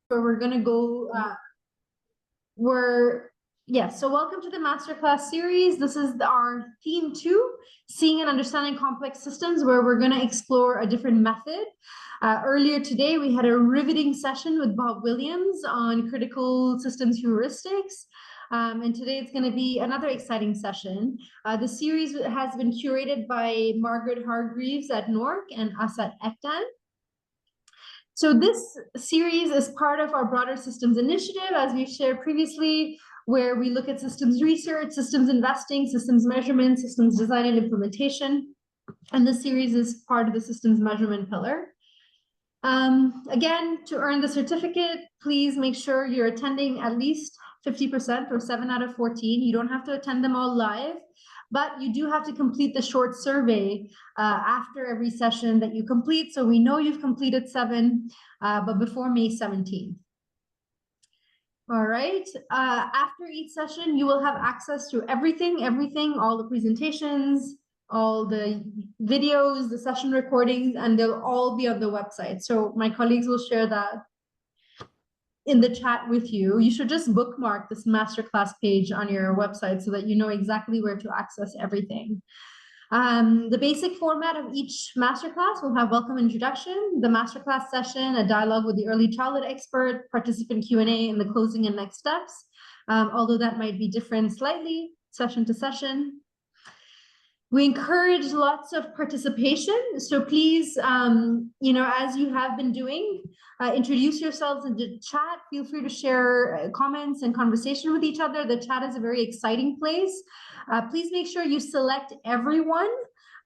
where we're going to go, so welcome to the Masterclass series. This is our theme 2, seeing and understanding complex systems, where we're going to explore a different method. Earlier today, we had a riveting session with Bob Williams on critical systems heuristics. And today it's going to be another exciting session. The series has been curated by Margaret Hargreaves at NORC and us at ECDAN. So this series is part of our broader systems initiative, as we've shared previously, where we look at systems research, systems investing, systems measurement, systems design and implementation. And this series is part of the systems measurement pillar. Again, to earn the certificate, please make sure you're attending at least 50% or 7 out of 14. You don't have to attend them all live, but you do have to complete the short survey after every session that you complete. So we know you've completed 7, but before May 17th. All right. After each session, you will have access to everything, all the presentations, all the videos, the session recordings, and they'll all be on the website. So my colleagues will share that in the chat with you. You should just bookmark this masterclass page on your website so that you know exactly where to access everything. The basic format of each masterclass will have welcome introduction, the masterclass session, a dialogue with the early childhood expert, participant Q&A, and the closing and next steps, although that might be different slightly session to session. We encourage lots of participation. So please, as you have been doing, introduce yourselves in the chat. Feel free to share comments and conversation with each other. The chat is a very exciting place. Please make sure you select everyone,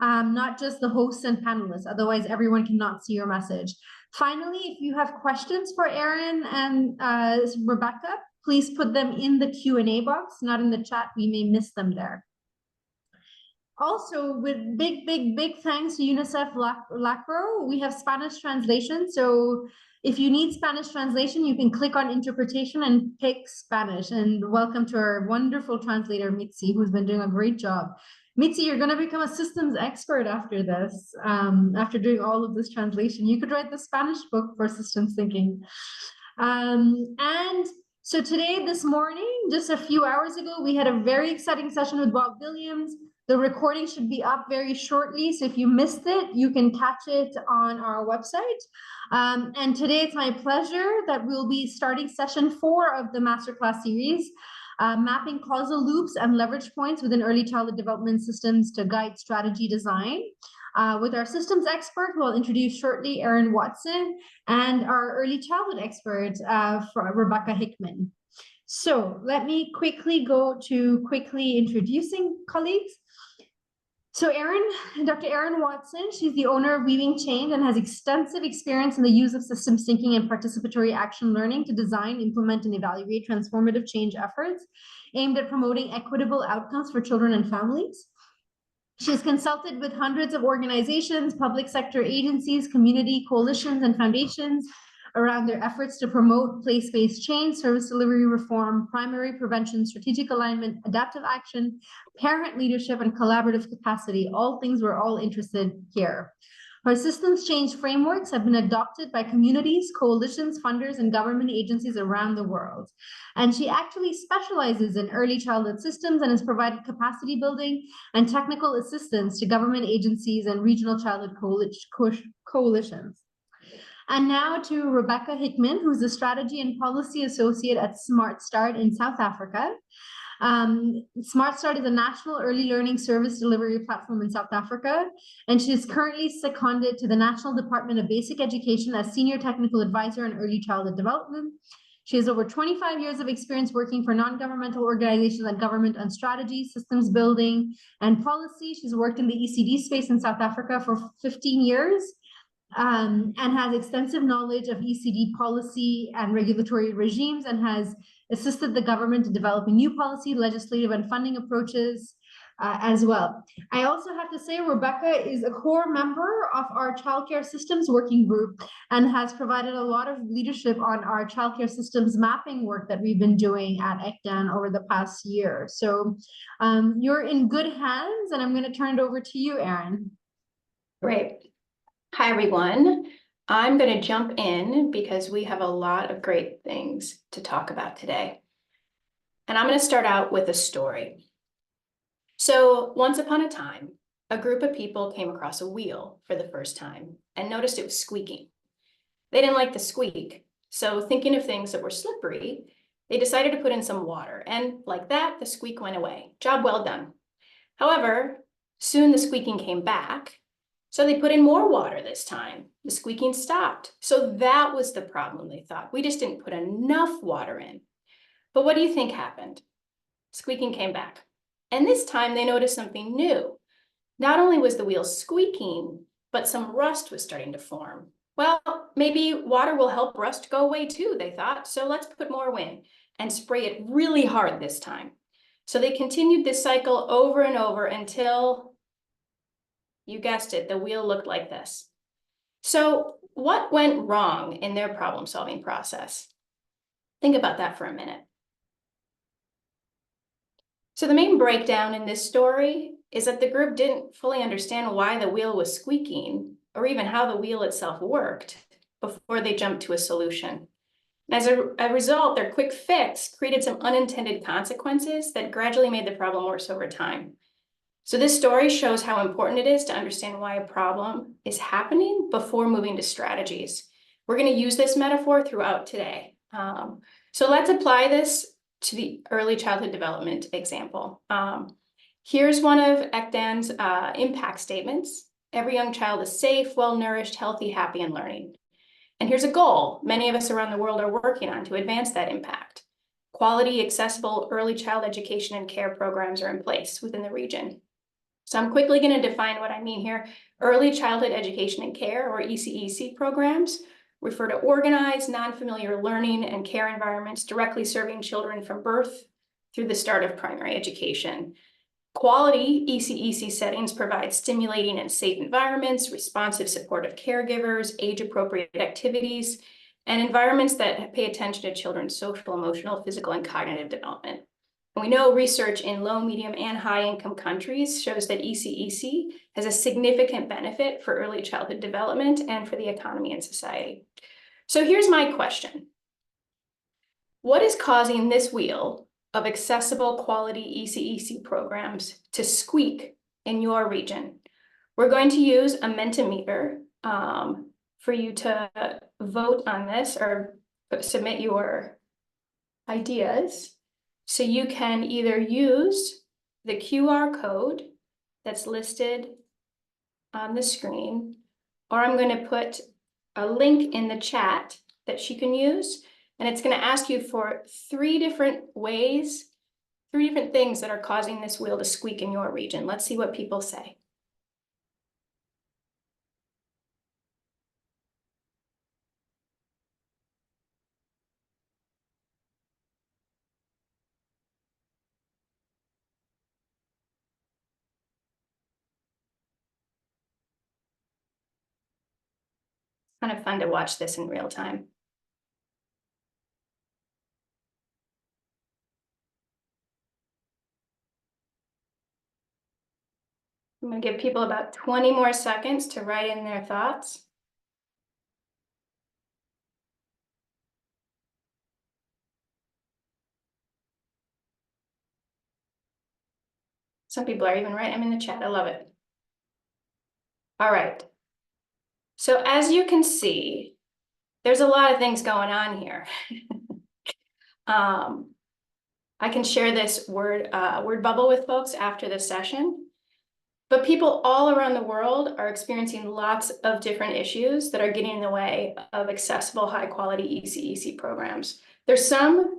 not just the hosts and panelists. Otherwise, everyone cannot see your message. Finally, if you have questions for Erin and Rebecca, please put them in the Q&A box, not in the chat. We may miss them there. Also, with big thanks to UNICEF LACRO, we have Spanish translation. So if you need Spanish translation, you can click on interpretation and pick Spanish. And welcome to our wonderful translator, Mitzi, who's been doing a great job. Mitzi, you're going to become a systems expert after this, after doing all of this translation. You could write the Spanish book for systems thinking. And so today, this morning, just a few hours ago, we had a very exciting session with Bob Williams. The recording should be up very shortly, so if you missed it, you can catch it on our website. And today it's my pleasure that we'll be starting session 4 of the Masterclass series, mapping causal loops and leverage points within early childhood development systems to guide strategy design. With our systems expert, who I'll introduce shortly, Erin Watson, and our early childhood expert, Rebecca Hickman. So let me quickly go to introducing colleagues. So Dr. Erin Watson, she's the owner of Weaving Change and has extensive experience in the use of systems thinking and participatory action learning to design, implement, and evaluate transformative change efforts aimed at promoting equitable outcomes for children and families. She's consulted with hundreds of organizations, public sector agencies, community coalitions, and foundations around their efforts to promote place-based change, service delivery reform, primary prevention, strategic alignment, adaptive action, parent leadership, and collaborative capacity, all things we're all interested here. Her systems change frameworks have been adopted by communities, coalitions, funders, and government agencies around the world. And she actually specializes in early childhood systems and has provided capacity building and technical assistance to government agencies and regional childhood coalitions. And now to Rebecca Hickman, who's the Strategy and Policy Associate at Smart Start in South Africa. Smart Start is a national early learning service delivery platform in South Africa, and she is currently seconded to the National Department of Basic Education as Senior Technical Advisor in Early Childhood Development. She has over 25 years of experience working for non-governmental organizations and government on strategy, systems building, and policy. She's worked in the ECD space in South Africa for 15 years. And has extensive knowledge of ECD policy and regulatory regimes and has assisted the government in developing new policy, legislative, and funding approaches as well. I also have to say Rebecca is a core member of our childcare systems working group and has provided a lot of leadership on our childcare systems mapping work that we've been doing at ECDAN over the past year. So you're in good hands, and I'm going to turn it over to you, Erin. Great. Hi, everyone. I'm going to jump in because we have a lot of great things to talk about today. And I'm going to start out with a story. So once upon a time, a group of people came across a wheel for the first time and noticed it was squeaking. They didn't like the squeak, so thinking of things that were slippery, they decided to put in some water, and like that, the squeak went away. Job well done. However, soon the squeaking came back, so they put in more water this time. The squeaking stopped. So that was the problem, they thought. We just didn't put enough water in. But what do you think happened? Squeaking came back. And this time they noticed something new. Not only was the wheel squeaking, but some rust was starting to form. Well, maybe water will help rust go away too, they thought. So let's put more in and spray it really hard this time. So they continued this cycle over and over until, you guessed it, the wheel looked like this. So what went wrong in their problem-solving process? Think about that for a minute. So the main breakdown in this story is that the group didn't fully understand why the wheel was squeaking or even how the wheel itself worked before they jumped to a solution. As a result, their quick fix created some unintended consequences that gradually made the problem worse over time. So this story shows how important it is to understand why a problem is happening before moving to strategies. We're going to use this metaphor throughout today. So let's apply this to the early childhood development example. Here's one of Ekdan's impact statements. Every young child is safe, well-nourished, healthy, happy, and learning. And here's a goal many of us around the world are working on to advance that impact. Quality, accessible early child education and care programs are in place within the region. So I'm quickly going to define what I mean here. Early childhood education and care, or ECEC programs, refer to organized, non-familiar learning and care environments directly serving children from birth through the start of primary education. Quality ECEC settings provide stimulating and safe environments, responsive supportive caregivers, age-appropriate activities, and environments that pay attention to children's social, emotional, physical, and cognitive development. And we know research in low, medium, and high-income countries shows that ECEC has a significant benefit for early childhood development and for the economy and society. So here's my question. What is causing this wheel of accessible quality ECEC programs to squeak in your region? We're going to use a Mentimeter for you to vote on this or submit your ideas. So you can either use the QR code that's listed on the screen, or I'm going to put a link in the chat that she can use. And it's going to ask you for 3 different ways, 3 different things that are causing this wheel to squeak in your region. Let's see what people say. Kind of fun to watch this in real time. I'm going to give people about 20 more seconds to write in their thoughts. Some people are even writing them in the chat. I love it. All right. So as you can see, there's a lot of things going on here. I can share this word bubble with folks after this session. But people all around the world are experiencing lots of different issues that are getting in the way of accessible, high-quality ECEC programs. There's some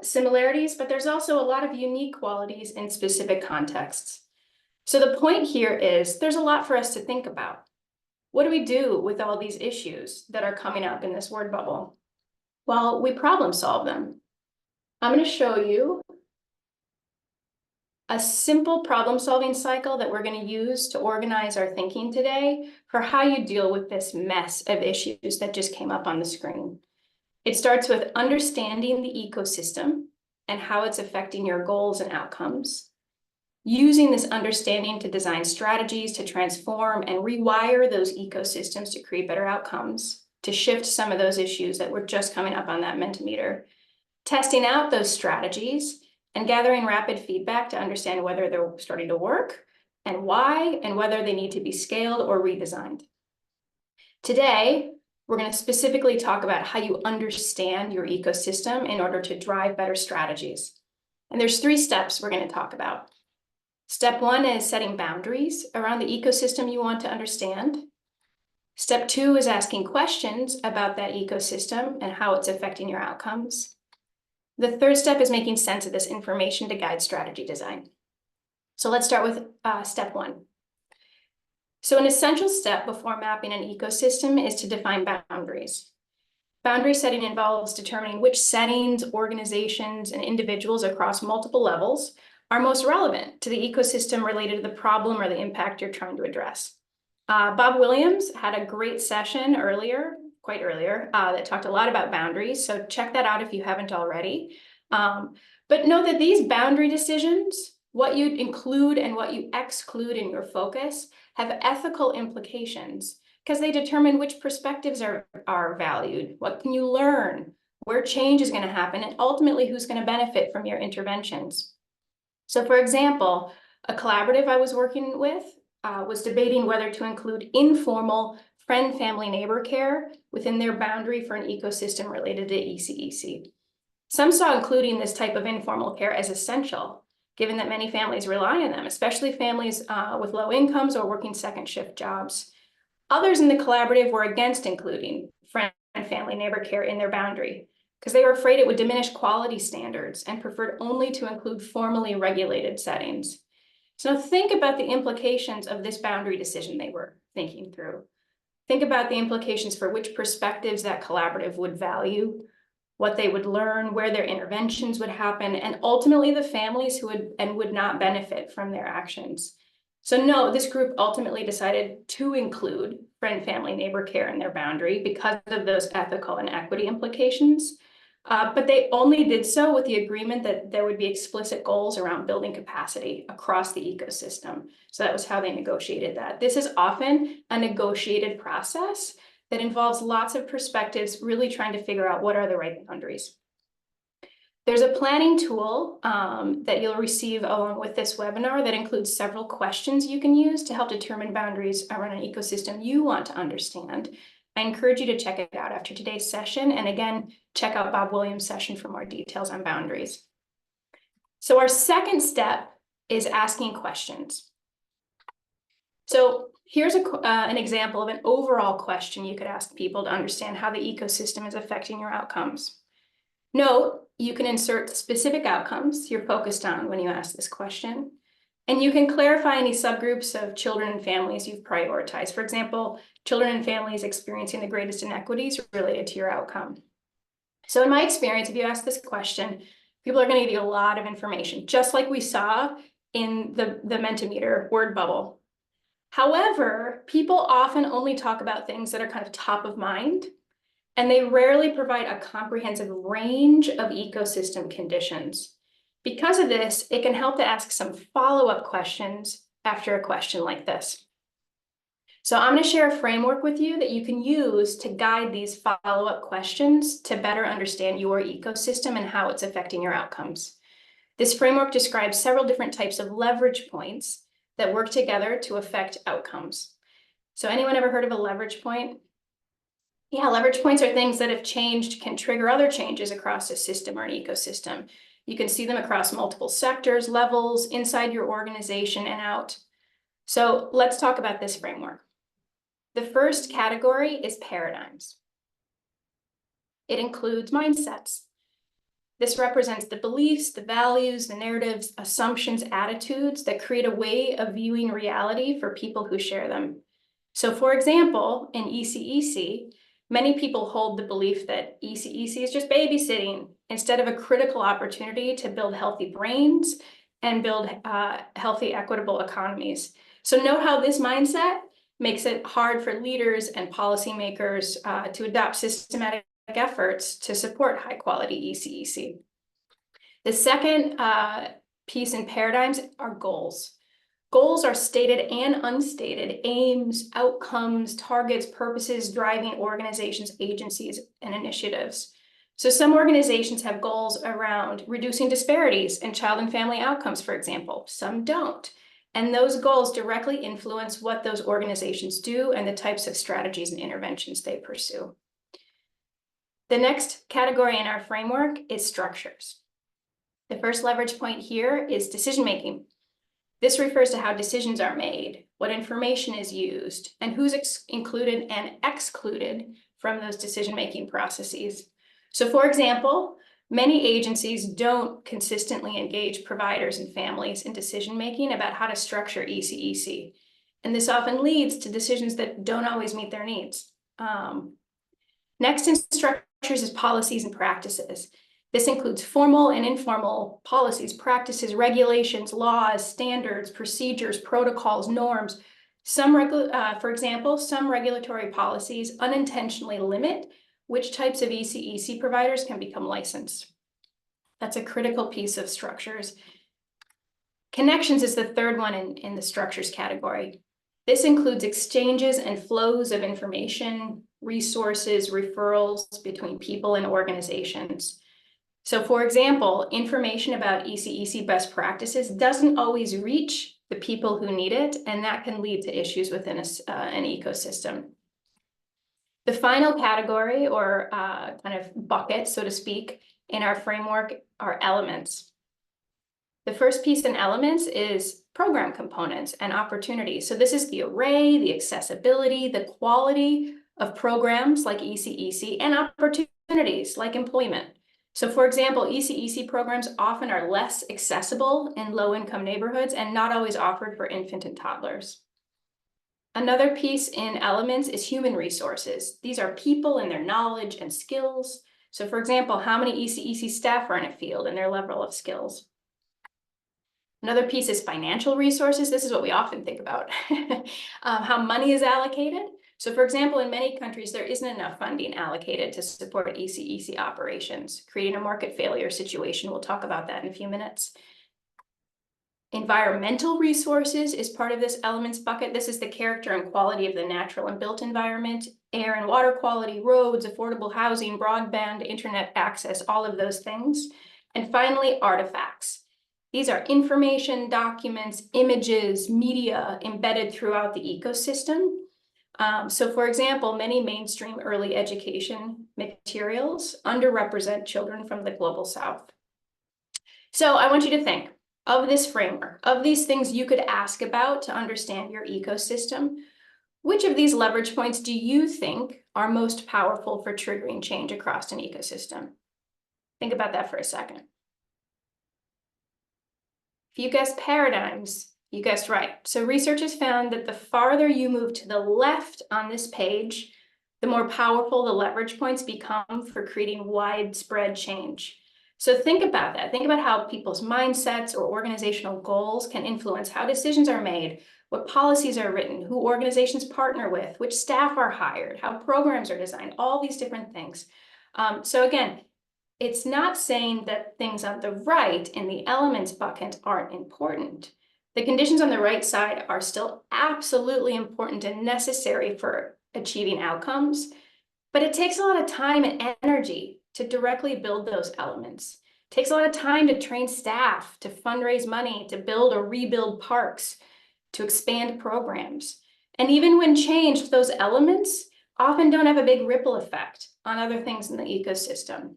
similarities, but there's also a lot of unique qualities in specific contexts. So the point here is there's a lot for us to think about. What do we do with all these issues that are coming up in this word bubble? Well, we problem solve them. I'm going to show you a simple problem-solving cycle that we're going to use to organize our thinking today for how you deal with this mess of issues that just came up on the screen. It starts with understanding the ecosystem and how it's affecting your goals and outcomes. using this understanding to design strategies to transform and rewire those ecosystems to create better outcomes, to shift some of those issues that were just coming up on that Mentimeter, testing out those strategies and gathering rapid feedback to understand whether they're starting to work and why, and whether they need to be scaled or redesigned. Today, we're going to specifically talk about how you understand your ecosystem in order to drive better strategies. And there's 3 steps we're going to talk about. Step 1 is setting boundaries around the ecosystem you want to understand. Step 2 is asking questions about that ecosystem and how it's affecting your outcomes. The 3rd step is making sense of this information to guide strategy design. So let's start with step 1. So an essential step before mapping an ecosystem is to define boundaries. Boundary setting involves determining which settings, organizations, and individuals across multiple levels are most relevant to the ecosystem related to the problem or the impact you're trying to address. Bob Williams had a great session quite earlier, that talked a lot about boundaries. So check that out if you haven't already. But know that these boundary decisions, what you include and what you exclude in your focus, have ethical implications because they determine which perspectives are valued, what can you learn, where change is going to happen, and ultimately who's going to benefit from your interventions. So for example, a collaborative I was working with was debating whether to include informal friend, family, neighbor care within their boundary for an ecosystem related to ECEC. Some saw including this type of informal care as essential, given that many families rely on them, especially families with low incomes or working second shift jobs. Others in the collaborative were against including friend, family, neighbor care in their boundary because they were afraid it would diminish quality standards and preferred only to include formally regulated settings. So think about the implications of this boundary decision they were thinking through. Think about the implications for which perspectives that collaborative would value, what they would learn, where their interventions would happen, and ultimately the families who would not benefit from their actions. So no, this group ultimately decided to include friend, family, neighbor care in their boundary because of those ethical and equity implications. But they only did so with the agreement that there would be explicit goals around building capacity across the ecosystem. So that was how they negotiated that. This is often a negotiated process that involves lots of perspectives, really trying to figure out what are the right boundaries. There's a planning tool that you'll receive along with this webinar that includes several questions you can use to help determine boundaries around an ecosystem you want to understand. I encourage you to check it out after today's session. And again, check out Bob Williams' session for more details on boundaries. So our second step is asking questions. So here's an example of an overall question you could ask people to understand how the ecosystem is affecting your outcomes. Note, you can insert specific outcomes you're focused on when you ask this question. And you can clarify any subgroups of children and families you've prioritized. For example, children and families experiencing the greatest inequities related to your outcome. So in my experience, if you ask this question, people are going to give you a lot of information, just like we saw in the Mentimeter word bubble. However, people often only talk about things that are kind of top of mind, and they rarely provide a comprehensive range of ecosystem conditions. Because of this, it can help to ask some follow-up questions after a question like this. So I'm going to share a framework with you that you can use to guide these follow-up questions to better understand your ecosystem and how it's affecting your outcomes. This framework describes several different types of leverage points that work together to affect outcomes. So anyone ever heard of a leverage point? Yeah, leverage points are things that if changed can trigger other changes across a system or an ecosystem. You can see them across multiple sectors, levels, inside your organization and out. So let's talk about this framework. The first category is paradigms. It includes mindsets. This represents the beliefs, the values, the narratives, assumptions, attitudes that create a way of viewing reality for people who share them. So for example, in ECEC, many people hold the belief that ECEC is just babysitting instead of a critical opportunity to build healthy brains and build healthy, equitable economies. So note how this mindset makes it hard for leaders and policymakers to adopt systematic efforts to support high quality ECEC. The second piece in paradigms are goals. Goals are stated and unstated aims, outcomes, targets, purposes driving organizations, agencies, and initiatives. So some organizations have goals around reducing disparities in child and family outcomes, for example. Some don't. And those goals directly influence what those organizations do and the types of strategies and interventions they pursue. The next category in our framework is structures. The first leverage point here is decision-making. This refers to how decisions are made, what information is used, and who's included and excluded from those decision-making processes. So for example, many agencies don't consistently engage providers and families in decision-making about how to structure ECEC. And this often leads to decisions that don't always meet their needs. Next in structures is policies and practices. This includes formal and informal policies, practices, regulations, laws, standards, procedures, protocols, norms. For example, some regulatory policies unintentionally limit which types of ECEC providers can become licensed. That's a critical piece of structures. Connections is the third one in the structures category. This includes exchanges and flows of information, resources, referrals between people and organizations. So for example, information about ECEC best practices doesn't always reach the people who need it, and that can lead to issues within an ecosystem. The final category, or kind of bucket, so to speak, in our framework are elements. The first piece in elements is program components and opportunities. So this is the array, the accessibility, the quality of programs like ECEC, and opportunities like employment. So for example, ECEC programs often are less accessible in low-income neighborhoods and not always offered for infant and toddlers. Another piece in elements is human resources. These are people and their knowledge and skills. So for example, how many ECEC staff are in a field and their level of skills. Another piece is financial resources. This is what we often think about, how money is allocated. So for example, in many countries, there isn't enough funding allocated to support ECEC operations, creating a market failure situation. We'll talk about that in a few minutes. Environmental resources is part of this elements bucket. This is the character and quality of the natural and built environment, air and water quality, roads, affordable housing, broadband, internet access, all of those things. And finally, artifacts. These are information, documents, images, media embedded throughout the ecosystem. So for example, many mainstream early education materials underrepresent children from the global South. So I want you to think of this framework, of these things you could ask about to understand your ecosystem. Which of these leverage points do you think are most powerful for triggering change across an ecosystem? Think about that for a second. If you guessed paradigms, you guessed right. So research has found that the farther you move to the left on this page, the more powerful the leverage points become for creating widespread change. So think about that. Think about how people's mindsets or organizational goals can influence how decisions are made, what policies are written, who organizations partner with, which staff are hired, how programs are designed, all these different things. So again, it's not saying that things on the right in the elements bucket aren't important. The conditions on the right side are still absolutely important and necessary for achieving outcomes, but it takes a lot of time and energy to directly build those elements. It takes a lot of time to train staff, to fundraise money, to build or rebuild parks, to expand programs. And even when changed, those elements often don't have a big ripple effect on other things in the ecosystem.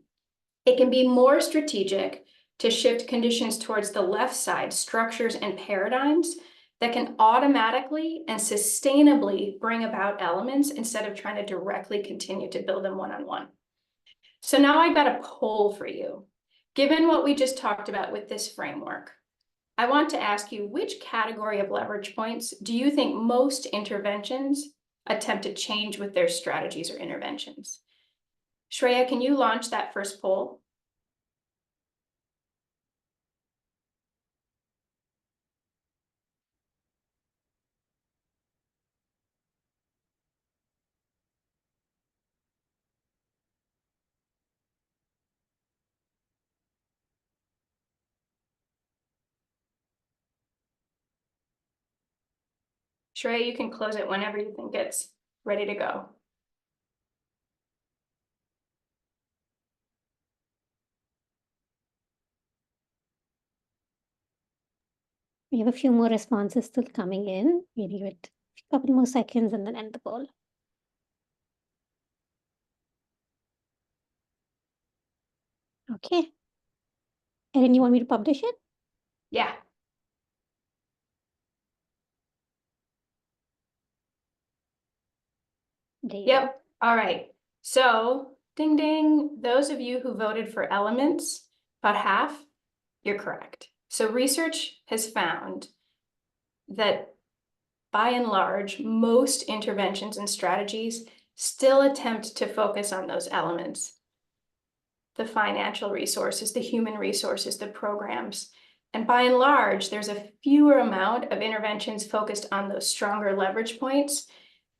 It can be more strategic to shift conditions towards the left side, structures and paradigms that can automatically and sustainably bring about elements instead of trying to directly continue to build them one-on-one. So now I've got a poll for you. Given what we just talked about with this framework, I want to ask you, which category of leverage points do you think most interventions attempt to change with their strategies or interventions? Shreya, can you launch that first poll? Shreya, you can close it whenever you think it's ready to go. We have a few more responses still coming in. We give it a couple more seconds and then end the poll. Okay. Erin, you want me to publish it? Yeah. There you Yep. All right. So, ding ding. Those of you who voted for elements, about half, you're correct. So research has found that by and large, most interventions and strategies still attempt to focus on those elements. The financial resources, the human resources, the programs. And by and large, there's a fewer amount of interventions focused on those stronger leverage points.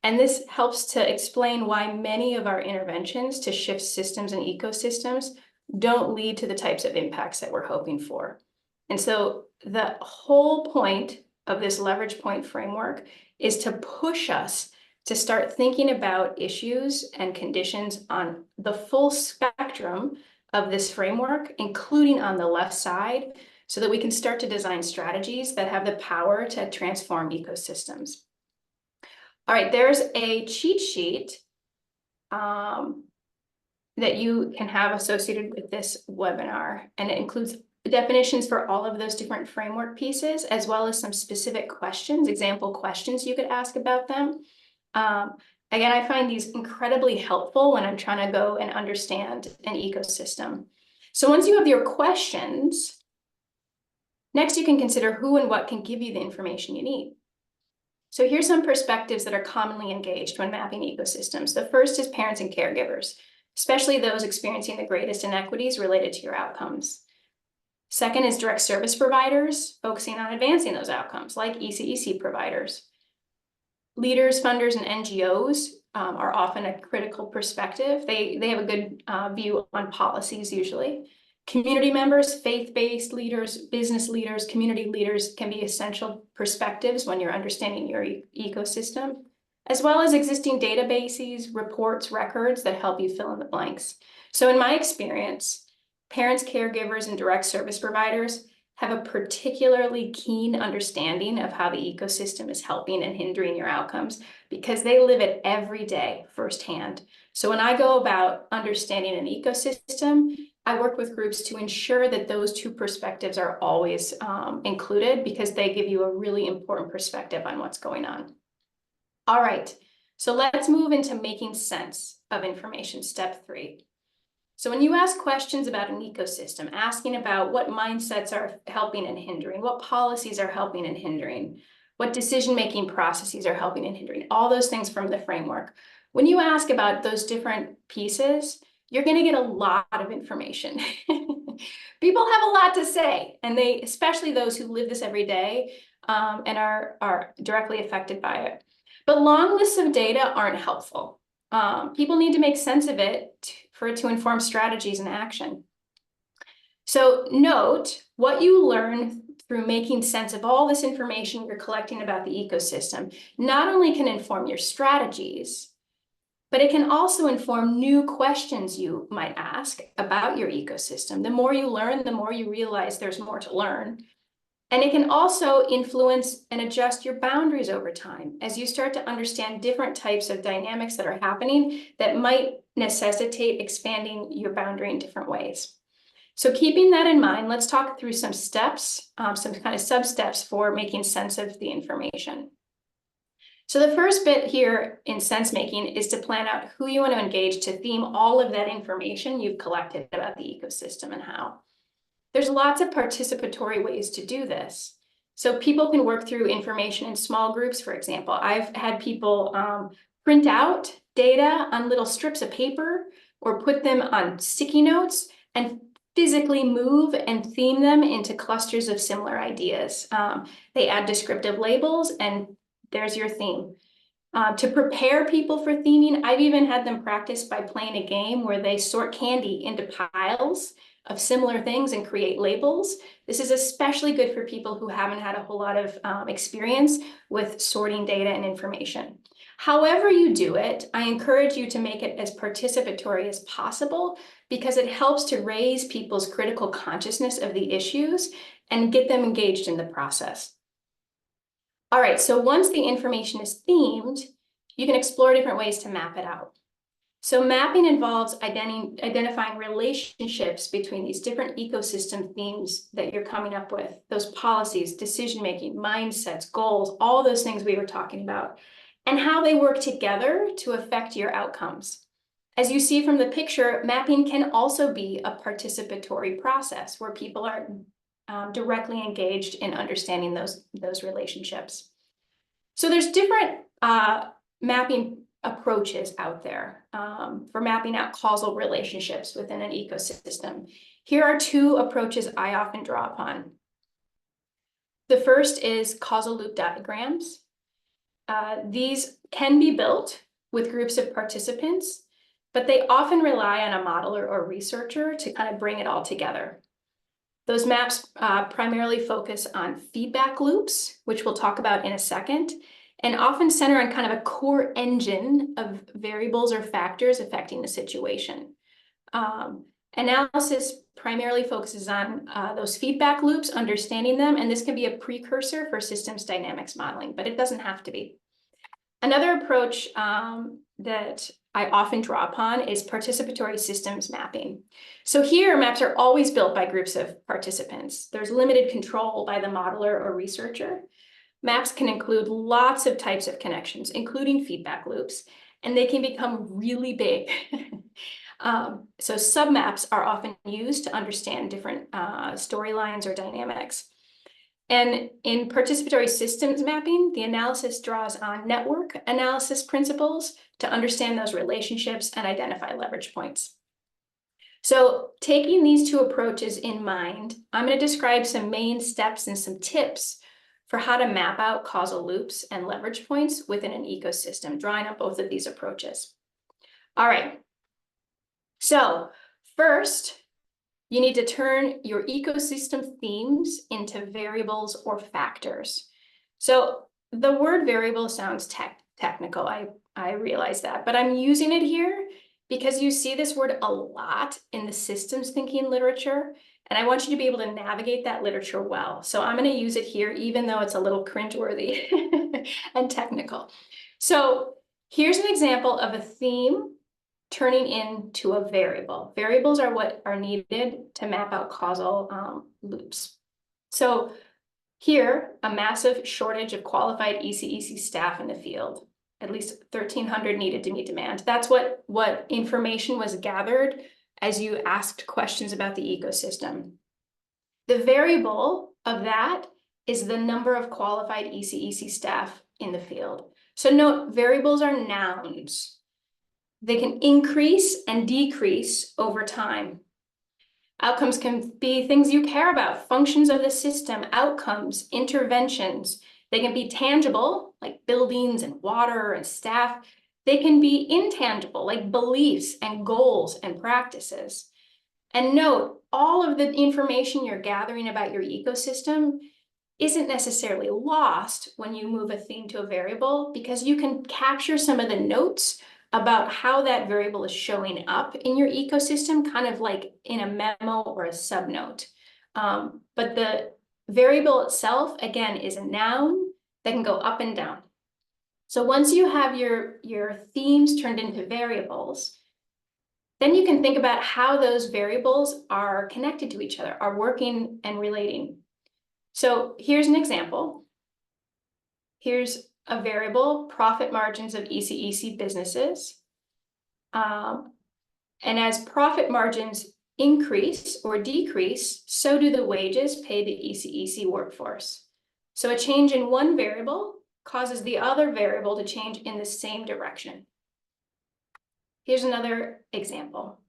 And this helps to explain why many of our interventions to shift systems and ecosystems don't lead to the types of impacts that we're hoping for. And so the whole point of this leverage point framework is to push us to start thinking about issues and conditions on the full spectrum of this framework, including on the left side, so that we can start to design strategies that have the power to transform ecosystems. All right, there's a cheat sheet that you can have associated with this webinar, and it includes definitions for all of those different framework pieces, as well as some specific questions, example questions you could ask about them. Again, I find these incredibly helpful when I'm trying to go and understand an ecosystem. So once you have your questions, next you can consider who and what can give you the information you need. So here's some perspectives that are commonly engaged when mapping ecosystems. The first is parents and caregivers, especially those experiencing the greatest inequities related to your outcomes. Second is direct service providers, focusing on advancing those outcomes, like ECEC providers. Leaders, funders, and NGOs are often a critical perspective. They have a good view on policies usually. Community members, faith-based leaders, business leaders, community leaders can be essential perspectives when you're understanding your ecosystem, as well as existing databases, reports, records that help you fill in the blanks. So in my experience, parents, caregivers, and direct service providers have a particularly keen understanding of how the ecosystem is helping and hindering your outcomes because they live it every day firsthand. So when I go about understanding an ecosystem, I work with groups to ensure that those two perspectives are always included because they give you a really important perspective on what's going on. All right, so let's move into making sense of information, step 3. So when you ask questions about an ecosystem, asking about what mindsets are helping and hindering, what policies are helping and hindering, what decision-making processes are helping and hindering, all those things from the framework. When you ask about those different pieces, you're going to get a lot of information. People have a lot to say, and they, especially those who live this every day and are directly affected by it. But long lists of data aren't helpful. People need to make sense of it for it to inform strategies and action. So note what you learn through making sense of all this information you're collecting about the ecosystem not only can inform your strategies, but it can also inform new questions you might ask about your ecosystem. The more you learn, the more you realize there's more to learn. And it can also influence and adjust your boundaries over time as you start to understand different types of dynamics that are happening that might necessitate expanding your boundary in different ways. So keeping that in mind, let's talk through some steps, some kind of sub-steps for making sense of the information. So the first bit here in sense making is to plan out who you want to engage to theme all of that information you've collected about the ecosystem and how. There's lots of participatory ways to do this. So people can work through information in small groups, for example. I've had people print out data on little strips of paper or put them on sticky notes and physically move and theme them into clusters of similar ideas. They add descriptive labels and there's your theme. To prepare people for theming, I've even had them practice by playing a game where they sort candy into piles of similar things and create labels. This is especially good for people who haven't had a whole lot of experience with sorting data and information. However you do it, I encourage you to make it as participatory as possible because it helps to raise people's critical consciousness of the issues and get them engaged in the process. All right, so once the information is themed, you can explore different ways to map it out. So mapping involves identifying relationships between these different ecosystem themes that you're coming up with, those policies, decision-making, mindsets, goals, all those things we were talking about, and how they work together to affect your outcomes. As you see from the picture, mapping can also be a participatory process where people are directly engaged in understanding those relationships. So there's different mapping approaches out there for mapping out causal relationships within an ecosystem. Here are two approaches I often draw upon. The first is causal loop diagrams. These can be built with groups of participants, but they often rely on a modeler or researcher to kind of bring it all together. Those maps primarily focus on feedback loops, which we'll talk about in a second, and often center on kind of a core engine of variables or factors affecting the situation. Analysis primarily focuses on those feedback loops, understanding them, and this can be a precursor for systems dynamics modeling, but it doesn't have to be. Another approach that I often draw upon is participatory systems mapping. So here, maps are always built by groups of participants. There's limited control by the modeler or researcher. Maps can include lots of types of connections, including feedback loops, and they can become really big. So submaps are often used to understand different storylines or dynamics. And in participatory systems mapping, the analysis draws on network analysis principles to understand those relationships and identify leverage points. So taking these two approaches in mind, I'm going to describe some main steps and some tips for how to map out causal loops and leverage points within an ecosystem, drawing on both of these approaches. All right. So first, you need to turn your ecosystem themes into variables or factors. So the word variable sounds technical, I realize that, but I'm using it here because you see this word a lot in the systems thinking literature, and I want you to be able to navigate that literature well. So I'm going to use it here, even though it's a little cringeworthy and technical. So here's an example of a theme turning into a variable. Variables are what are needed to map out causal loops. So here, a massive shortage of qualified ECEC staff in the field, at least 1,300 needed to meet demand. That's what information was gathered as you asked questions about the ecosystem. The variable of that is the number of qualified ECEC staff in the field. So note, variables are nouns. They can increase and decrease over time. Outcomes can be things you care about, functions of the system, outcomes, interventions. They can be tangible, like buildings and water and staff. They can be intangible, like beliefs and goals and practices. And note, all of the information you're gathering about your ecosystem isn't necessarily lost when you move a theme to a variable, because you can capture some of the notes about how that variable is showing up in your ecosystem, kind of like in a memo or a subnote. But the variable itself, again, is a noun that can go up and down. So once you have your themes turned into variables, then you can think about how those variables are connected to each other, are working and relating. So here's an example. Here's a variable, profit margins of ECEC businesses. And as profit margins increase or decrease, so do the wages paid to ECEC workforce. So a change in one variable causes the other variable to change in the same direction. Here's another example.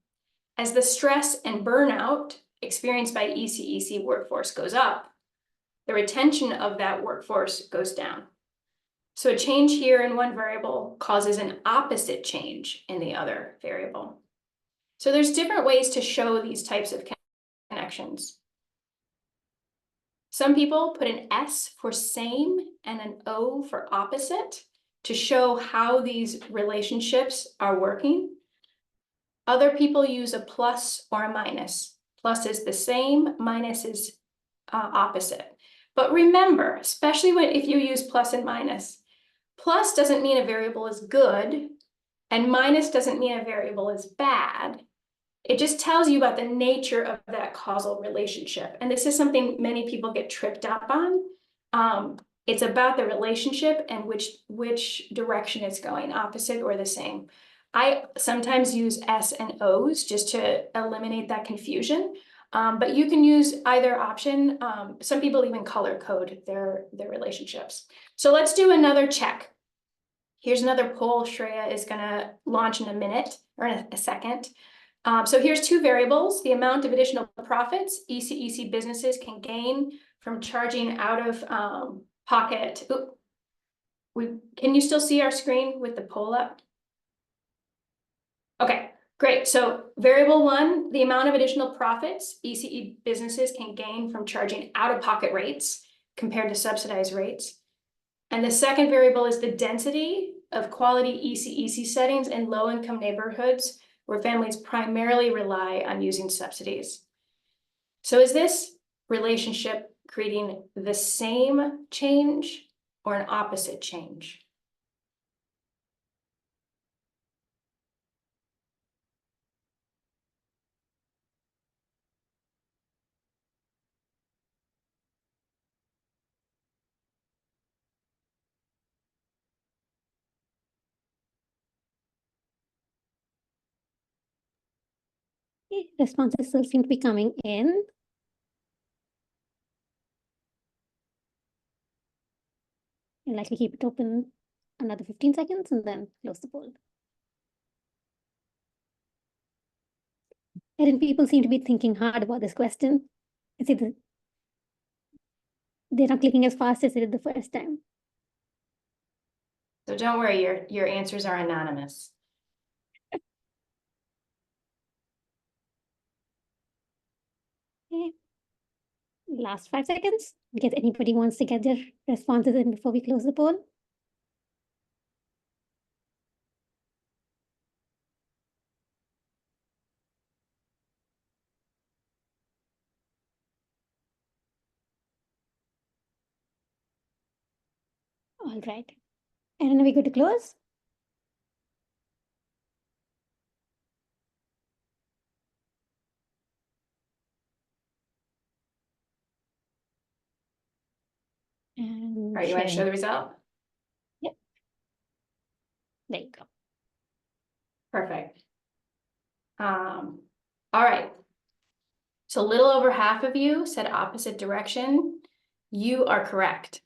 As the stress and burnout experienced by ECEC workforce goes up, the retention of that workforce goes down. So a change here in one variable causes an opposite change in the other variable. So there's different ways to show these types of connections. Some people put an S for same and an O for opposite to show how these relationships are working. Other people use a plus or a minus. Plus is the same, minus is opposite. But remember, especially if you use plus and minus, plus doesn't mean a variable is good, and minus doesn't mean a variable is bad. It just tells you about the nature of that causal relationship. And this is something many people get tripped up on. It's about the relationship and which direction it's going, opposite or the same. I sometimes use S and O's just to eliminate that confusion. But you can use either option. Some people even color code their relationships. So let's do another check. Here's another poll Shreya is going to launch in a minute or in a second. So here's two variables: the amount of additional profits ECEC businesses can gain from charging out of pocket. Can you still see our screen with the poll up? Okay, great. So variable one, the amount of additional profits ECE businesses can gain from charging out-of-pocket rates compared to subsidized rates. And the second variable is the density of quality ECEC settings in low-income neighborhoods where families primarily rely on using subsidies. So is this relationship creating the same change or an opposite change? Responses still seem to be coming in. I'd like to keep it open another 15 seconds and then close the poll. And people seem to be thinking hard about this question. I see they're not clicking as fast as they did the first time. So don't worry, your answers are anonymous. Okay. Last 5 seconds. In case anybody wants to get their responses in before we close the poll. All right. And are we good to close? And All right, you want to show the result? Yep. There you go. Perfect. All right. So a little over half of you said opposite direction. You are correct.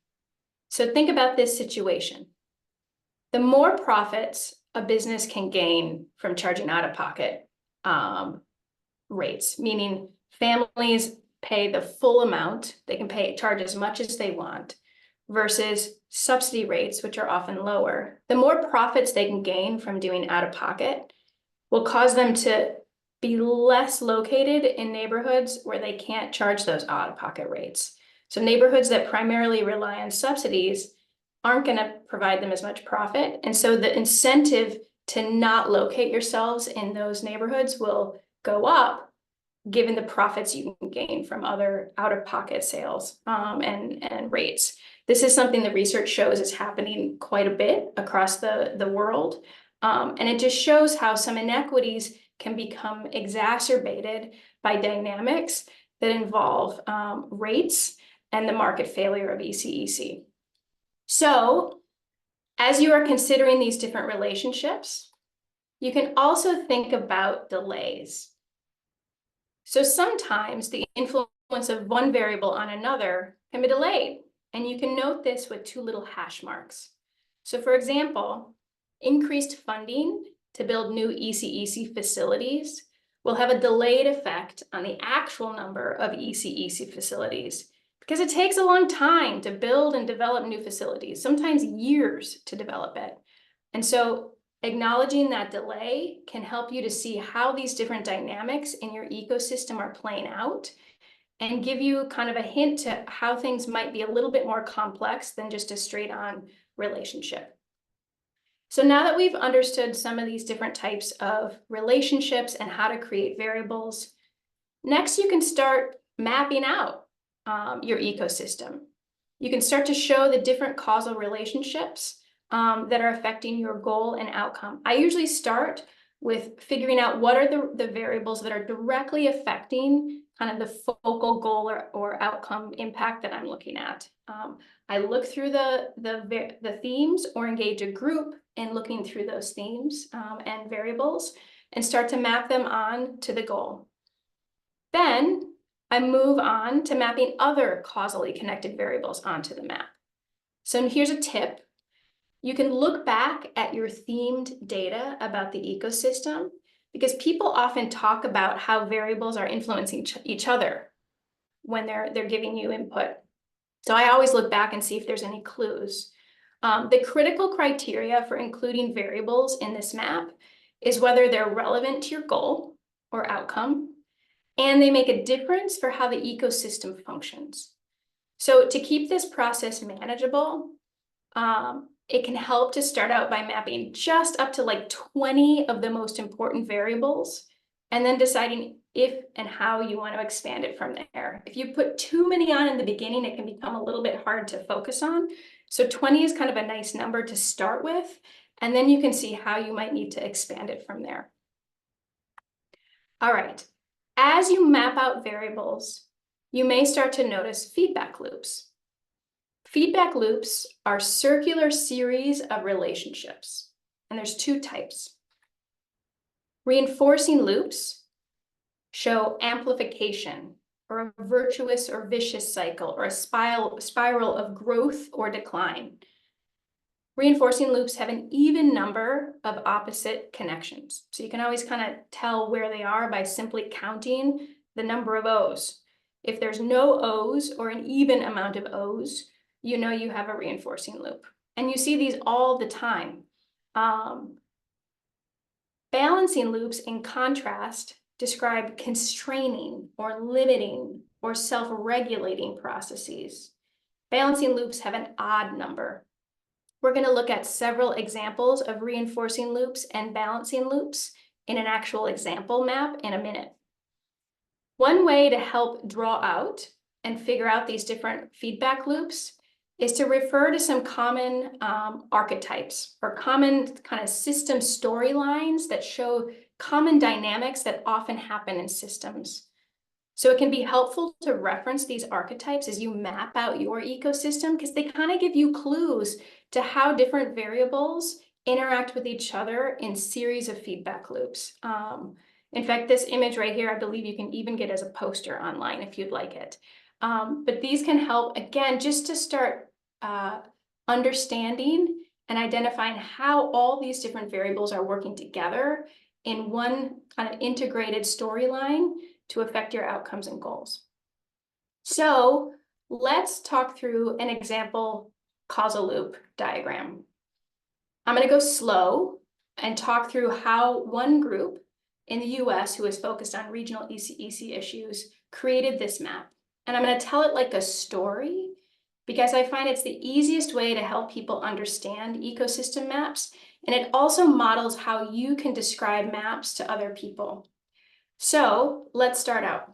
So think about this situation. The more profits a business can gain from charging out-of-pocket rates, meaning families pay the full amount, they can charge as much as they want, versus subsidy rates, which are often lower. The more profits they can gain from doing out-of-pocket will cause them to be less located in neighborhoods where they can't charge those out-of-pocket rates. So neighborhoods that primarily rely on subsidies aren't going to provide them as much profit. And so the incentive to not locate yourselves in those neighborhoods will go up, given the profits you can gain from other out-of-pocket sales and rates. This is something the research shows is happening quite a bit across the world. And it just shows how some inequities can become exacerbated by dynamics that involve rates and the market failure of ECEC. So as you are considering these different relationships, you can also think about delays. So sometimes the influence of one variable on another can be delayed, and you can note this with two little hash marks. So for example, increased funding to build new ECEC facilities will have a delayed effect on the actual number of ECEC facilities because it takes a long time to build and develop new facilities, sometimes years to develop it. And so acknowledging that delay can help you to see how these different dynamics in your ecosystem are playing out and give you kind of a hint to how things might be a little bit more complex than just a straight-on relationship. So now that we've understood some of these different types of relationships and how to create variables, next you can start mapping out your ecosystem. You can start to show the different causal relationships that are affecting your goal and outcome. I usually start with figuring out what are the variables that are directly affecting kind of the focal goal or outcome impact that I'm looking at. I look through the themes or engage a group in looking through those themes and variables and start to map them on to the goal. Then I move on to mapping other causally connected variables onto the map. So here's a tip. You can look back at your themed data about the ecosystem because people often talk about how variables are influencing each other when they're giving you input. So I always look back and see if there's any clues. The critical criteria for including variables in this map is whether they're relevant to your goal or outcome, and they make a difference for how the ecosystem functions. So to keep this process manageable, it can help to start out by mapping just up to like 20 of the most important variables, and then deciding if and how you want to expand it from there. If you put too many on in the beginning, it can become a little bit hard to focus on. So 20 is kind of a nice number to start with, and then you can see how you might need to expand it from there. All right, as you map out variables, you may start to notice feedback loops. Feedback loops are circular series of relationships, and there's two types. Reinforcing loops show amplification, or a virtuous or vicious cycle, or a spiral of growth or decline. Reinforcing loops have an even number of opposite connections. So you can always kind of tell where they are by simply counting the number of O's. If there's no O's or an even amount of O's, you know you have a reinforcing loop. And you see these all the time. Balancing loops, in contrast, describe constraining or limiting or self-regulating processes. Balancing loops have an odd number. We're going to look at several examples of reinforcing loops and balancing loops in an actual example map in a minute. One way to help draw out and figure out these different feedback loops is to refer to some common archetypes or common kind of system storylines that show common dynamics that often happen in systems. So it can be helpful to reference these archetypes as you map out your ecosystem because they kind of give you clues to how different variables interact with each other in series of feedback loops. In fact, this image right here, I believe you can even get as a poster online if you'd like it. But these can help, again, just to start understanding and identifying how all these different variables are working together in one kind of integrated storyline to affect your outcomes and goals. So let's talk through an example causal loop diagram. I'm going to go slow and talk through how one group in the US who is focused on regional ECEC issues created this map. And I'm going to tell it like a story because I find it's the easiest way to help people understand ecosystem maps. And it also models how you can describe maps to other people. So let's start out.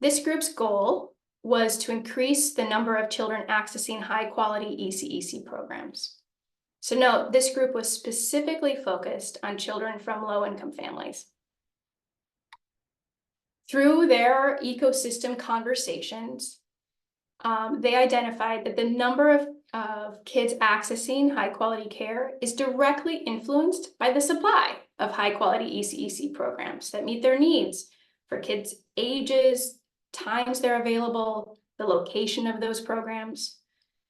This group's goal was to increase the number of children accessing high-quality ECEC programs. So note, this group was specifically focused on children from low-income families. Through their ecosystem conversations, they identified that the number of kids accessing high-quality care is directly influenced by the supply of high-quality ECEC programs that meet their needs for kids' ages, times they're available, the location of those programs.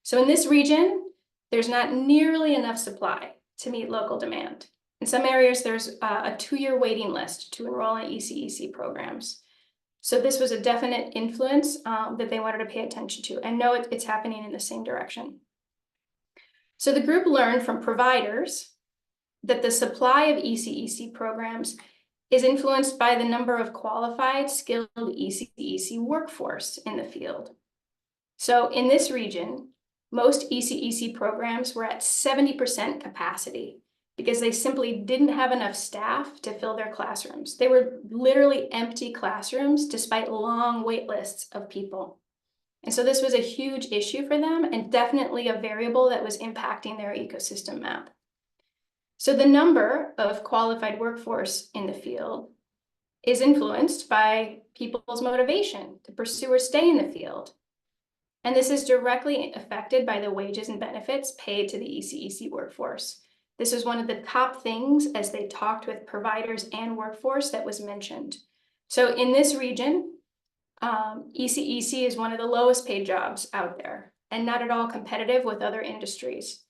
So in this region, there's not nearly enough supply to meet local demand. In some areas, there's a 2-year waiting list to enroll in ECEC programs. So this was a definite influence that they wanted to pay attention to, and know it's happening in the same direction. So the group learned from providers that the supply of ECEC programs is influenced by the number of qualified, skilled ECEC workforce in the field. So in this region, most ECEC programs were at 70% capacity because they simply didn't have enough staff to fill their classrooms. They were literally empty classrooms despite long wait lists of people. And so this was a huge issue for them and definitely a variable that was impacting their ecosystem map. So the number of qualified workforce in the field is influenced by people's motivation to pursue or stay in the field. And this is directly affected by the wages and benefits paid to the ECEC workforce. This was one of the top things as they talked with providers and workforce that was mentioned. So in this region, ECEC is one of the lowest paid jobs out there and not at all competitive with other industries.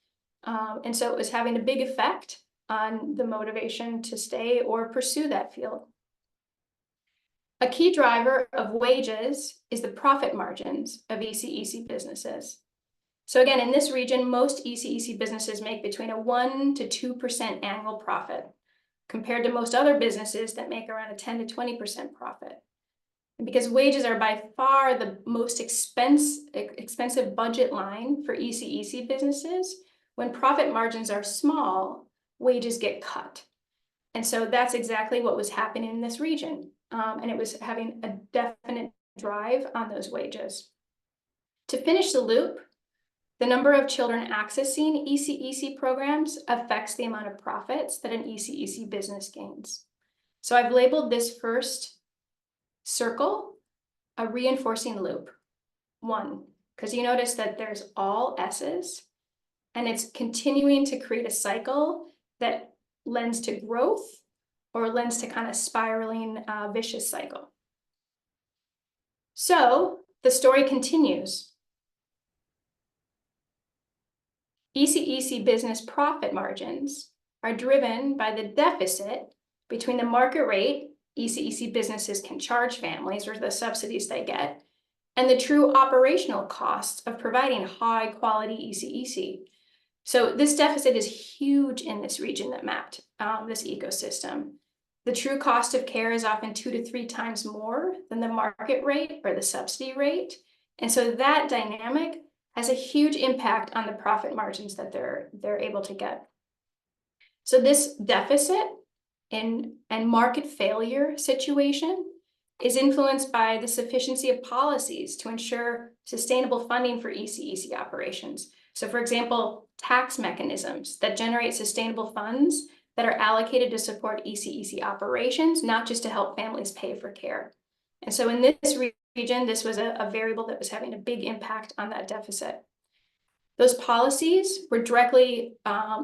And so it was having a big effect on the motivation to stay or pursue that field. A key driver of wages is the profit margins of ECEC businesses. So again, in this region, most ECEC businesses make between a 1% to 2% annual profit, compared to most other businesses that make around a 10 to 20% profit. And because wages are by far the most expensive budget line for ECEC businesses, when profit margins are small, wages get cut. And so that's exactly what was happening in this region. And it was having a definite drive on those wages. To finish the loop, the number of children accessing ECEC programs affects the amount of profits that an ECEC business gains. So I've labeled this first circle a reinforcing loop. 1, because you notice that there's all S's, and it's continuing to create a cycle that lends to growth or lends to kind of spiraling vicious cycle. So the story continues. ECEC business profit margins are driven by the deficit between the market rate ECEC businesses can charge families, or the subsidies they get, and the true operational costs of providing high quality ECEC. So this deficit is huge in this region that mapped this ecosystem. The true cost of care is often 2 to 3 times more than the market rate or the subsidy rate. And so that dynamic has a huge impact on the profit margins that they're able to get. So this deficit and market failure situation is influenced by the sufficiency of policies to ensure sustainable funding for ECEC operations. So for example, tax mechanisms that generate sustainable funds that are allocated to support ECEC operations, not just to help families pay for care. And so in this region, this was a variable that was having a big impact on that deficit. Those policies were directly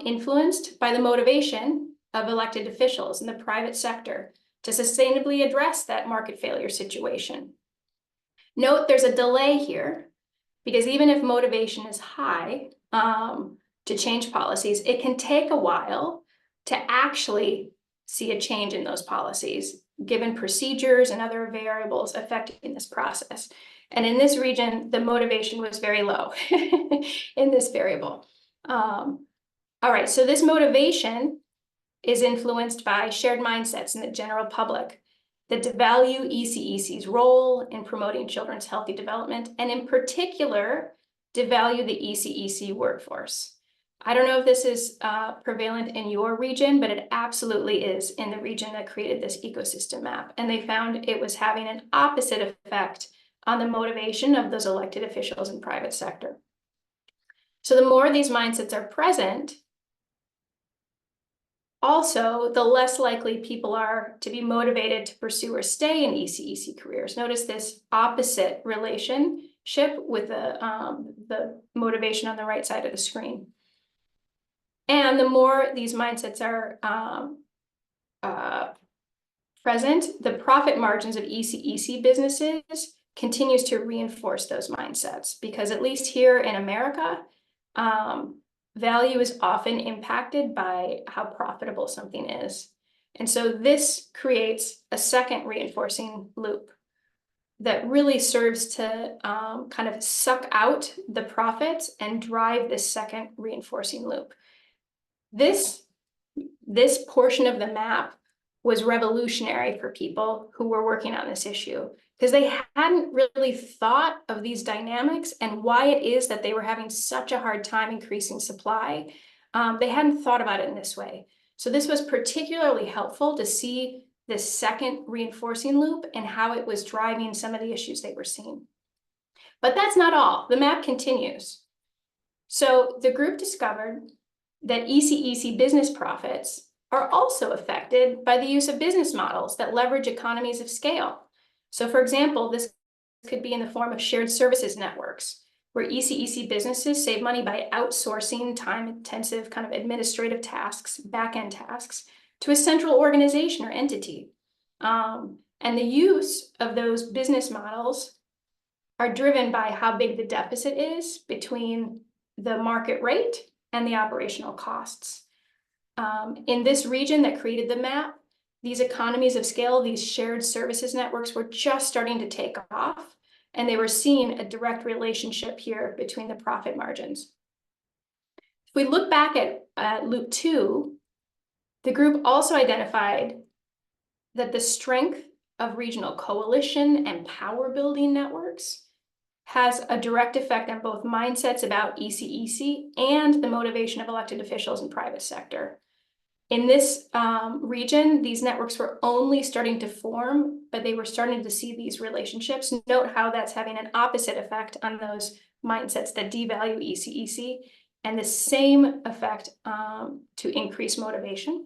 influenced by the motivation of elected officials in the private sector to sustainably address that market failure situation. Note there's a delay here, because even if motivation is high to change policies, it can take a while to actually see a change in those policies, given procedures and other variables affecting this process. And in this region, the motivation was very low in this variable. All right, so this motivation is influenced by shared mindsets in the general public that devalue ECEC's role in promoting children's healthy development, and in particular, devalue the ECEC workforce. I don't know if this is prevalent in your region, but it absolutely is in the region that created this ecosystem map. And they found it was having an opposite effect on the motivation of those elected officials in private sector. So the more these mindsets are present, also, the less likely people are to be motivated to pursue or stay in ECEC careers. Notice this opposite relationship with the motivation on the right side of the screen. And the more these mindsets are present, the profit margins of ECEC businesses continues to reinforce those mindsets, because at least here in America, value is often impacted by how profitable something is. And so this creates a second reinforcing loop that really serves to kind of suck out the profits and drive this second reinforcing loop. This portion of the map was revolutionary for people who were working on this issue, because they hadn't really thought of these dynamics and why it is that they were having such a hard time increasing supply. They hadn't thought about it in this way. So this was particularly helpful to see this second reinforcing loop and how it was driving some of the issues they were seeing. But that's not all. The map continues. So the group discovered that ECEC business profits are also affected by the use of business models that leverage economies of scale. So for example, this could be in the form of shared services networks, where ECEC businesses save money by outsourcing time-intensive kind of administrative tasks, back-end tasks, to a central organization or entity. And the use of those business models are driven by how big the deficit is between the market rate and the operational costs. In this region that created the map, these economies of scale, these shared services networks were just starting to take off, and they were seeing a direct relationship here between the profit margins. If we look back at loop 2, the group also identified that the strength of regional coalition and power building networks has a direct effect on both mindsets about ECEC and the motivation of elected officials in private sector. In this region, these networks were only starting to form, but they were starting to see these relationships. Note how that's having an opposite effect on those mindsets that devalue ECEC, and the same effect to increase motivation.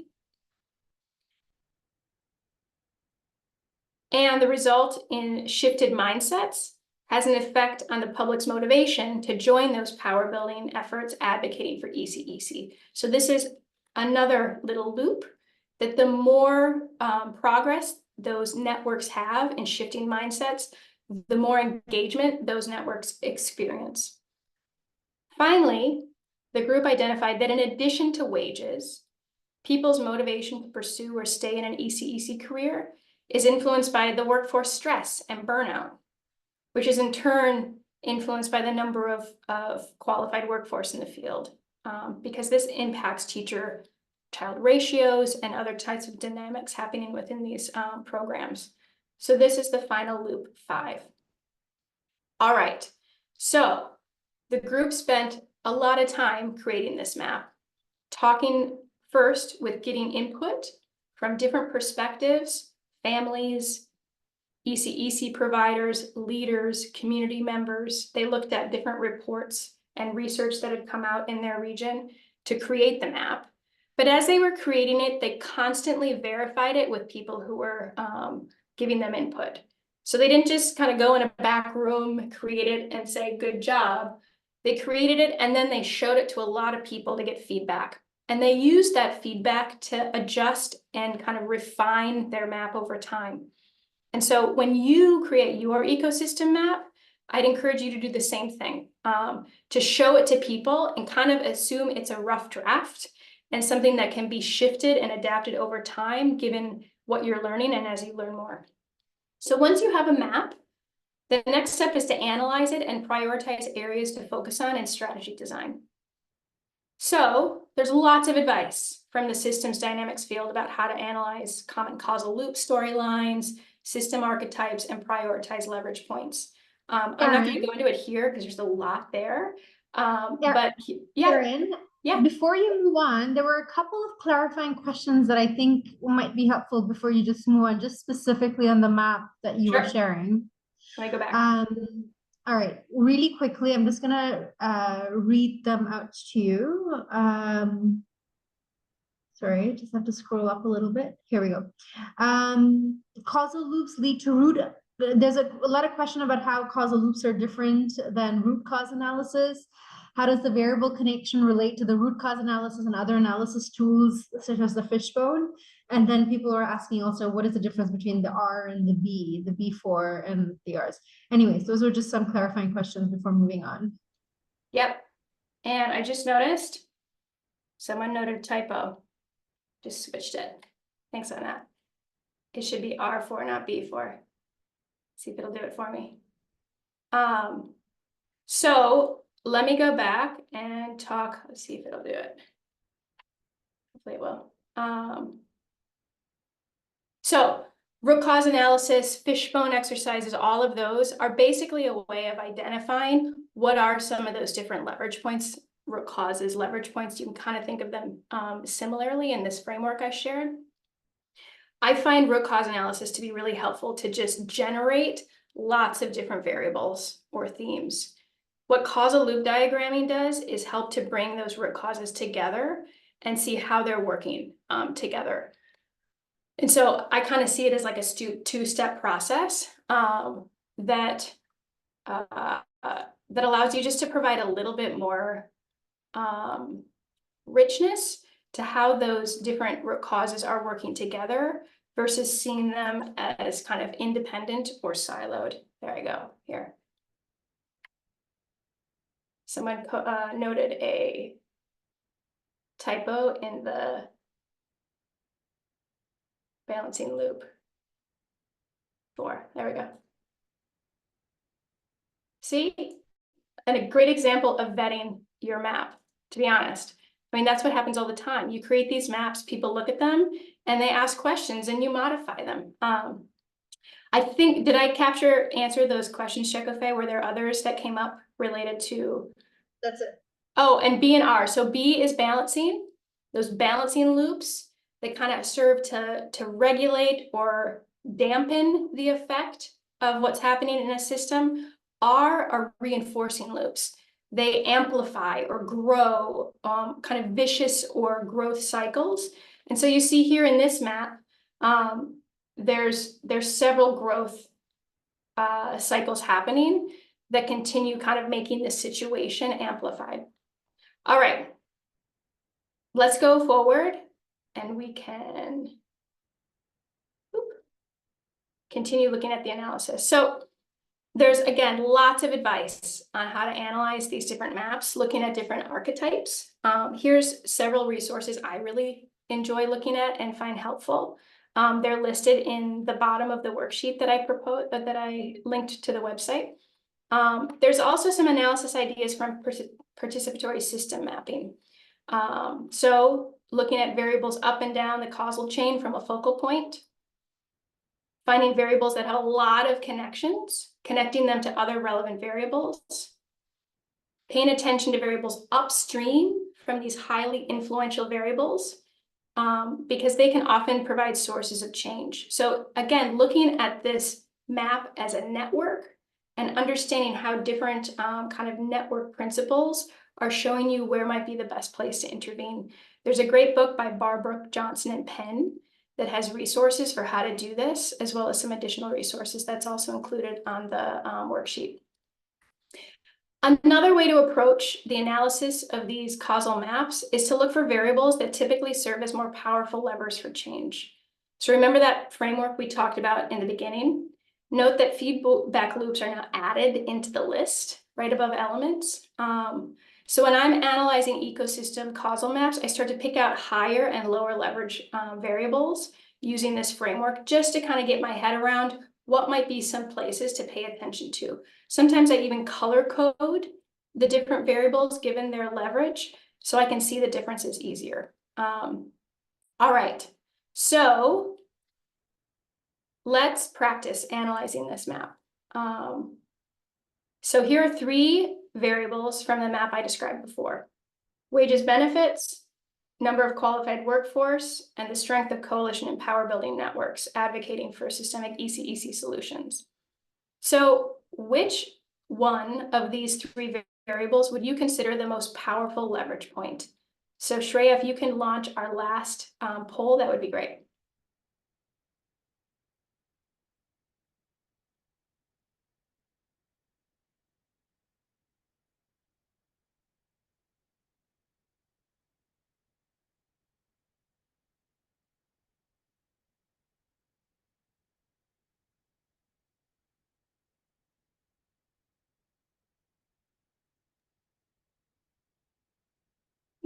And the result in shifted mindsets has an effect on the public's motivation to join those power building efforts advocating for ECEC. So this is another little loop that the more progress those networks have in shifting mindsets, the more engagement those networks experience. Finally, the group identified that in addition to wages, people's motivation to pursue or stay in an ECEC career is influenced by the workforce stress and burnout, which is in turn influenced by the number of qualified workforce in the field, because this impacts teacher-child ratios and other types of dynamics happening within these programs. So this is the final loop 5. All right, so the group spent a lot of time creating this map, talking first with getting input from different perspectives, families, ECEC providers, leaders, community members. They looked at different reports and research that had come out in their region to create the map. But as they were creating it, they constantly verified it with people who were giving them input. So they didn't just kind of go in a back room, create it, and say, good job. They created it, and then they showed it to a lot of people to get feedback. And they used that feedback to adjust and kind of refine their map over time. And so when you create your ecosystem map, I'd encourage you to do the same thing, to show it to people and kind of assume it's a rough draft and something that can be shifted and adapted over time, given what you're learning and as you learn more. So once you have a map, the next step is to analyze it and prioritize areas to focus on in strategy design. So there's lots of advice from the systems dynamics field about how to analyze common causal loop storylines, system archetypes, and prioritize leverage points. I'm not going to go into it here because there's a lot there. But yeah. Erin, before you move on, there were a couple of clarifying questions that I think might be helpful before you just move on, just specifically on the map that you were sharing. Let me go back. All right, really quickly, I'm just gonna read them out to you. Sorry, just have to scroll up a little bit. Here we go. Causal loops lead to root. There's a lot of question about how causal loops are different than root cause analysis. How does the variable connection relate to the root cause analysis and other analysis tools such as the fishbone? And then people are asking also, what is the difference between the R and the B4 and the Rs? Anyways, those are just some clarifying questions before moving on. Yep. And I just noticed someone noted a typo. Just switched it. Thanks on that. It should be R4, not B4. See if it'll do it for me. So let me go back and talk. Let's see if it'll do it. Hopefully it will. So root cause analysis, fishbone exercises, all of those are basically a way of identifying what are some of those different leverage points, root causes, leverage points. You can kind of think of them similarly in this framework I shared. I find root cause analysis to be really helpful to just generate lots of different variables or themes. What causal loop diagramming does is help to bring those root causes together and see how they're working together. And so I kind of see it as like a two-step process that allows you just to provide a little bit more richness to how those different root causes are working together versus seeing them as kind of independent or siloed. There I go, here. Someone noted a typo in the balancing loop 4. There we go. See? And a great example of vetting your map, to be honest. I mean, that's what happens all the time. You create these maps, people look at them, and they ask questions, and you modify them. I think, did I answer those questions, Shekofe? Were there others that came up related to? That's it. Oh, and B and R. So B is balancing, those balancing loops that kind of serve to regulate or dampen the effect of what's happening in a system. R are reinforcing loops. They amplify or grow kind of vicious or growth cycles. And so you see here in this map, there's several growth cycles happening that continue kind of making the situation amplified. All right, let's go forward and we can continue looking at the analysis. So there's, again, lots of advice on how to analyze these different maps, looking at different archetypes. Here's several resources I really enjoy looking at and find helpful. They're listed in the bottom of the worksheet that I linked to the website. There's also some analysis ideas from participatory system mapping. So looking at variables up and down the causal chain from a focal point, finding variables that have a lot of connections, connecting them to other relevant variables, paying attention to variables upstream from these highly influential variables, because they can often provide sources of change. So again, looking at this map as a network and understanding how different kind of network principles are showing you where might be the best place to intervene. There's a great book by Barbrook, Johnson, and Penn that has resources for how to do this, as well as some additional resources that's also included on the worksheet. Another way to approach the analysis of these causal maps is to look for variables that typically serve as more powerful levers for change. So remember that framework we talked about in the beginning? Note that feedback loops are now added into the list right above elements. So when I'm analyzing ecosystem causal maps, I start to pick out higher and lower leverage variables using this framework just to kind of get my head around what might be some places to pay attention to. Sometimes I even color code the different variables given their leverage so I can see the differences easier. All right, so let's practice analyzing this map. So here are 3 variables from the map I described before: wages, benefits, number of qualified workforce, and the strength of coalition and power building networks advocating for systemic EC-EC solutions. So which one of these 3 variables would you consider the most powerful leverage point? So Shreya, if you can launch our last poll, that would be great.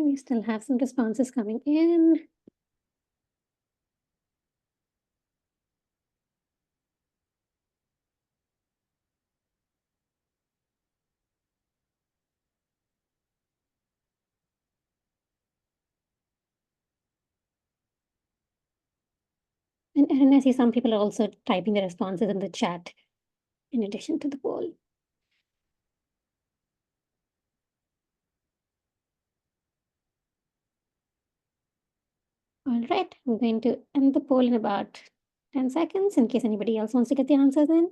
We still have some responses coming in. And I see some people are also typing the responses in the chat in addition to the poll. All right, I'm going to end the poll in about 10 seconds in case anybody else wants to get the answers in.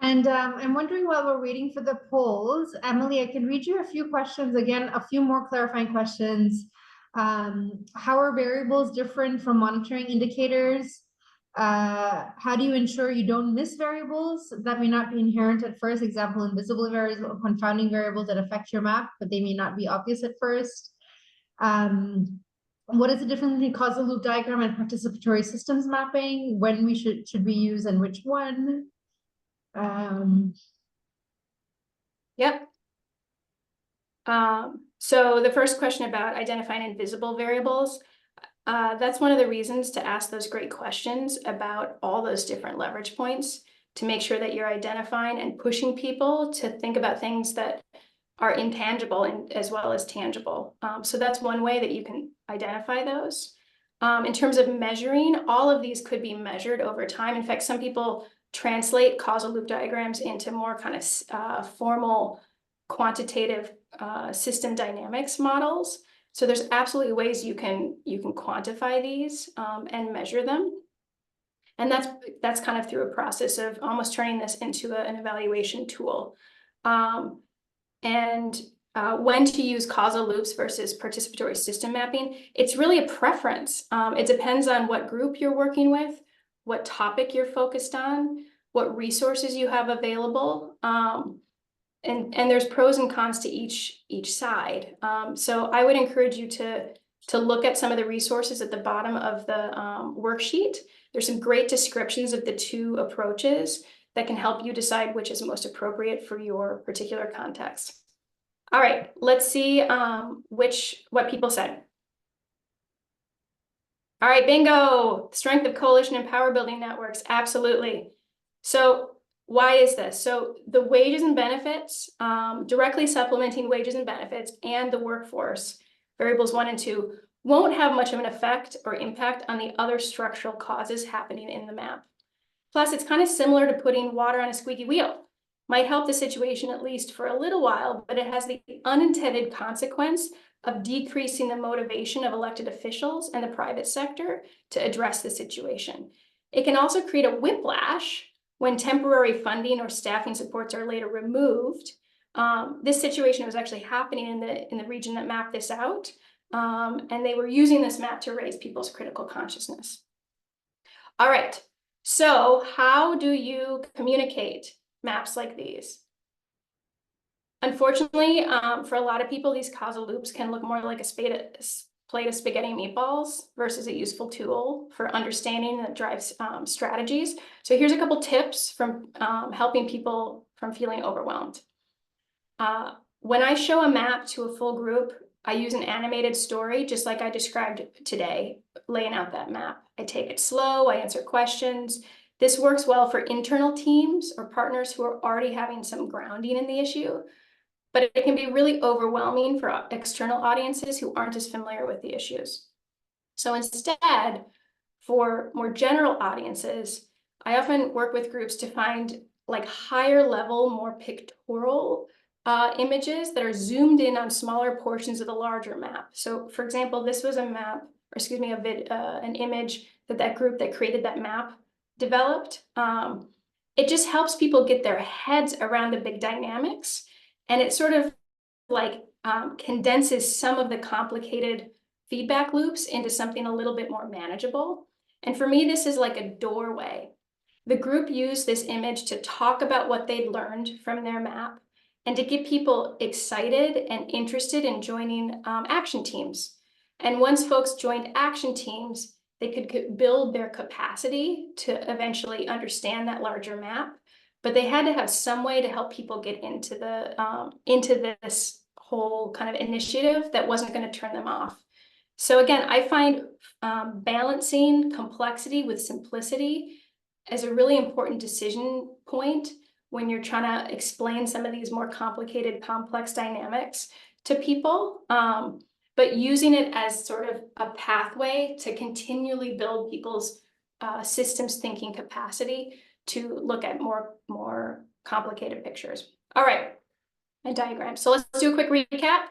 And I'm wondering while we're waiting for the polls, Emily, I can read you a few questions again, a few more clarifying questions. How are variables different from monitoring indicators? How do you ensure you don't miss variables that may not be inherent at first? Example, invisible variables or confounding variables that affect your map, but they may not be obvious at first. What is the difference between causal loop diagram and participatory systems mapping? When we should we use and which one? Yep. So the first question about identifying invisible variables, that's one of the reasons to ask those great questions about all those different leverage points to make sure that you're identifying and pushing people to think about things that are intangible and as well as tangible. So that's one way that you can identify those. In terms of measuring, all of these could be measured over time. In fact, some people translate causal loop diagrams into more kind of formal quantitative system dynamics models. So there's absolutely ways you can quantify these and measure them. And that's kind of through a process of almost turning this into an evaluation tool. When to use causal loops versus participatory system mapping, it's really a preference. It depends on what group you're working with, what topic you're focused on, what resources you have available. And there's pros and cons to each side. So I would encourage you to look at some of the resources at the bottom of the worksheet. There's some great descriptions of the two approaches that can help you decide which is most appropriate for your particular context. All right, let's see what people said. All right, bingo, strength of coalition and power building networks, absolutely. So why is this? So the wages and benefits, directly supplementing wages and benefits and the workforce, variables 1 and 2, won't have much of an effect or impact on the other structural causes happening in the map. Plus, it's kind of similar to putting water on a squeaky wheel. Might help the situation at least for a little while, but it has the unintended consequence of decreasing the motivation of elected officials and the private sector to address the situation. It can also create a whiplash when temporary funding or staffing supports are later removed. This situation was actually happening in the region that mapped this out, and they were using this map to raise people's critical consciousness. All right, so how do you communicate maps like these? Unfortunately, for a lot of people, these causal loops can look more like a plate of spaghetti meatballs versus a useful tool for understanding that drives strategies. So here's a couple tips from helping people from feeling overwhelmed. When I show a map to a full group, I use an animated story, just like I described today, laying out that map. I take it slow, I answer questions. This works well for internal teams or partners who are already having some grounding in the issue, but it can be really overwhelming for external audiences who aren't as familiar with the issues. So instead, for more general audiences, I often work with groups to find like higher level, more pictorial images that are zoomed in on smaller portions of the larger map. So for example, this was a map, or excuse me, an image that group that created that map developed. It just helps people get their heads around the big dynamics, and it sort of like condenses some of the complicated feedback loops into something a little bit more manageable. And for me, this is like a doorway. The group used this image to talk about what they'd learned from their map and to get people excited and interested in joining action teams. And once folks joined action teams, they could build their capacity to eventually understand that larger map, but they had to have some way to help people get into this whole kind of initiative that wasn't going to turn them off. So again, I find balancing complexity with simplicity as a really important decision point when you're trying to explain some of these more complicated, complex dynamics to people, but using it as sort of a pathway to continually build people's systems thinking capacity to look at more complicated pictures. All right, and diagrams. So let's do a quick recap.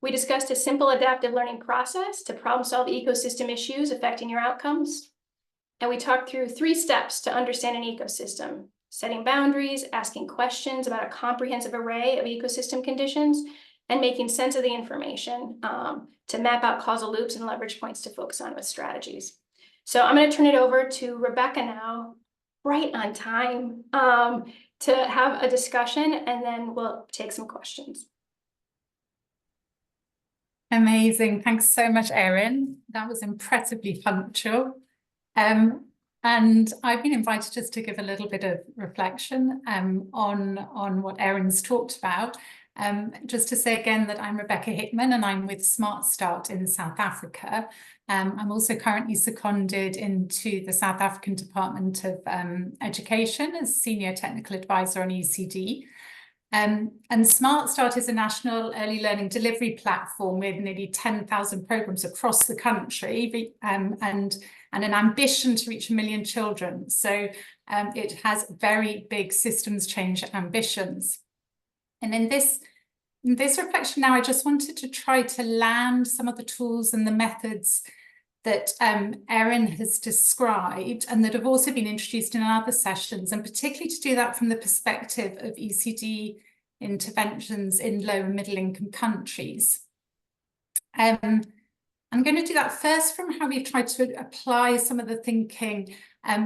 We discussed a simple adaptive learning process to problem solve ecosystem issues affecting your outcomes. And we talked through 3 steps to understand an ecosystem: setting boundaries, asking questions about a comprehensive array of ecosystem conditions, and making sense of the information to map out causal loops and leverage points to focus on with strategies. So I'm going to turn it over to Rebecca now, right on time, to have a discussion, and then we'll take some questions. Amazing. Thanks so much, Erin. That was impressively punctual. And I've been invited just to give a little bit of reflection on what Erin's talked about. Just to say again that I'm Rebecca Hickman and I'm with Smart Start in South Africa. I'm also currently seconded into the South African Department of Education as Senior Technical Advisor on ECD. And Smart Start is a national early learning delivery platform with nearly 10,000 programs across the country and an ambition to reach 1 million children. So it has very big systems change ambitions. And in this reflection now, I just wanted to try to land some of the tools and the methods that Erin has described and that have also been introduced in other sessions, and particularly to do that from the perspective of ECD interventions in low and middle income countries. I'm going to do that first from how we've tried to apply some of the thinking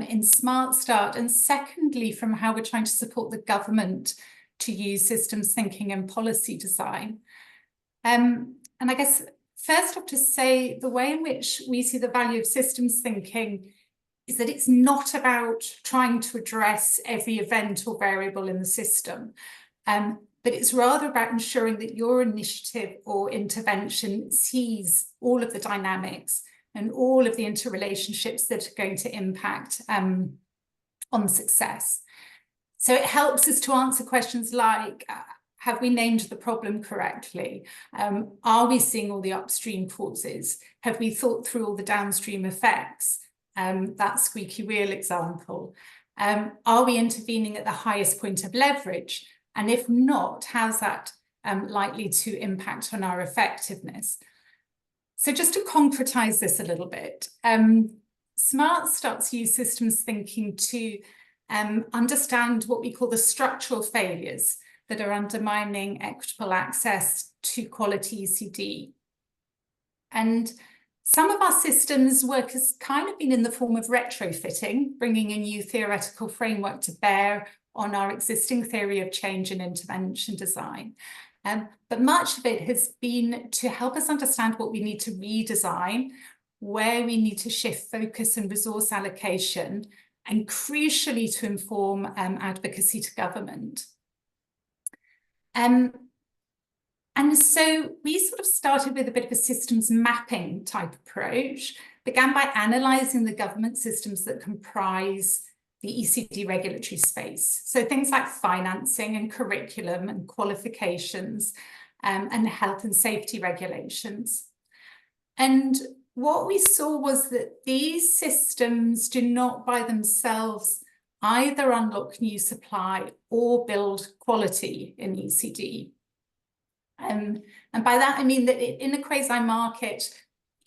in Smart Start, and secondly from how we're trying to support the government to use systems thinking and policy design. And I guess first off to say the way in which we see the value of systems thinking is that it's not about trying to address every event or variable in the system, but it's rather about ensuring that your initiative or intervention sees all of the dynamics and all of the interrelationships that are going to impact on success. So it helps us to answer questions like, have we named the problem correctly? Are we seeing all the upstream causes? Have we thought through all the downstream effects? That squeaky wheel example. Are we intervening at the highest point of leverage? And if not, how's that likely to impact on our effectiveness? So just to concretize this a little bit, Smart Starts use systems thinking to understand what we call the structural failures that are undermining equitable access to quality ECD. And some of our systems work has kind of been in the form of retrofitting, bringing a new theoretical framework to bear on our existing theory of change and intervention design. But much of it has been to help us understand what we need to redesign, where we need to shift focus and resource allocation, and crucially to inform advocacy to government. And so we sort of started with a bit of a systems mapping type approach, began by analysing the government systems that comprise the ECD regulatory space. So things like financing and curriculum and qualifications and health and safety regulations. And what we saw was that these systems do not by themselves either unlock new supply or build quality in ECD. And by that, I mean that in a quasi-market,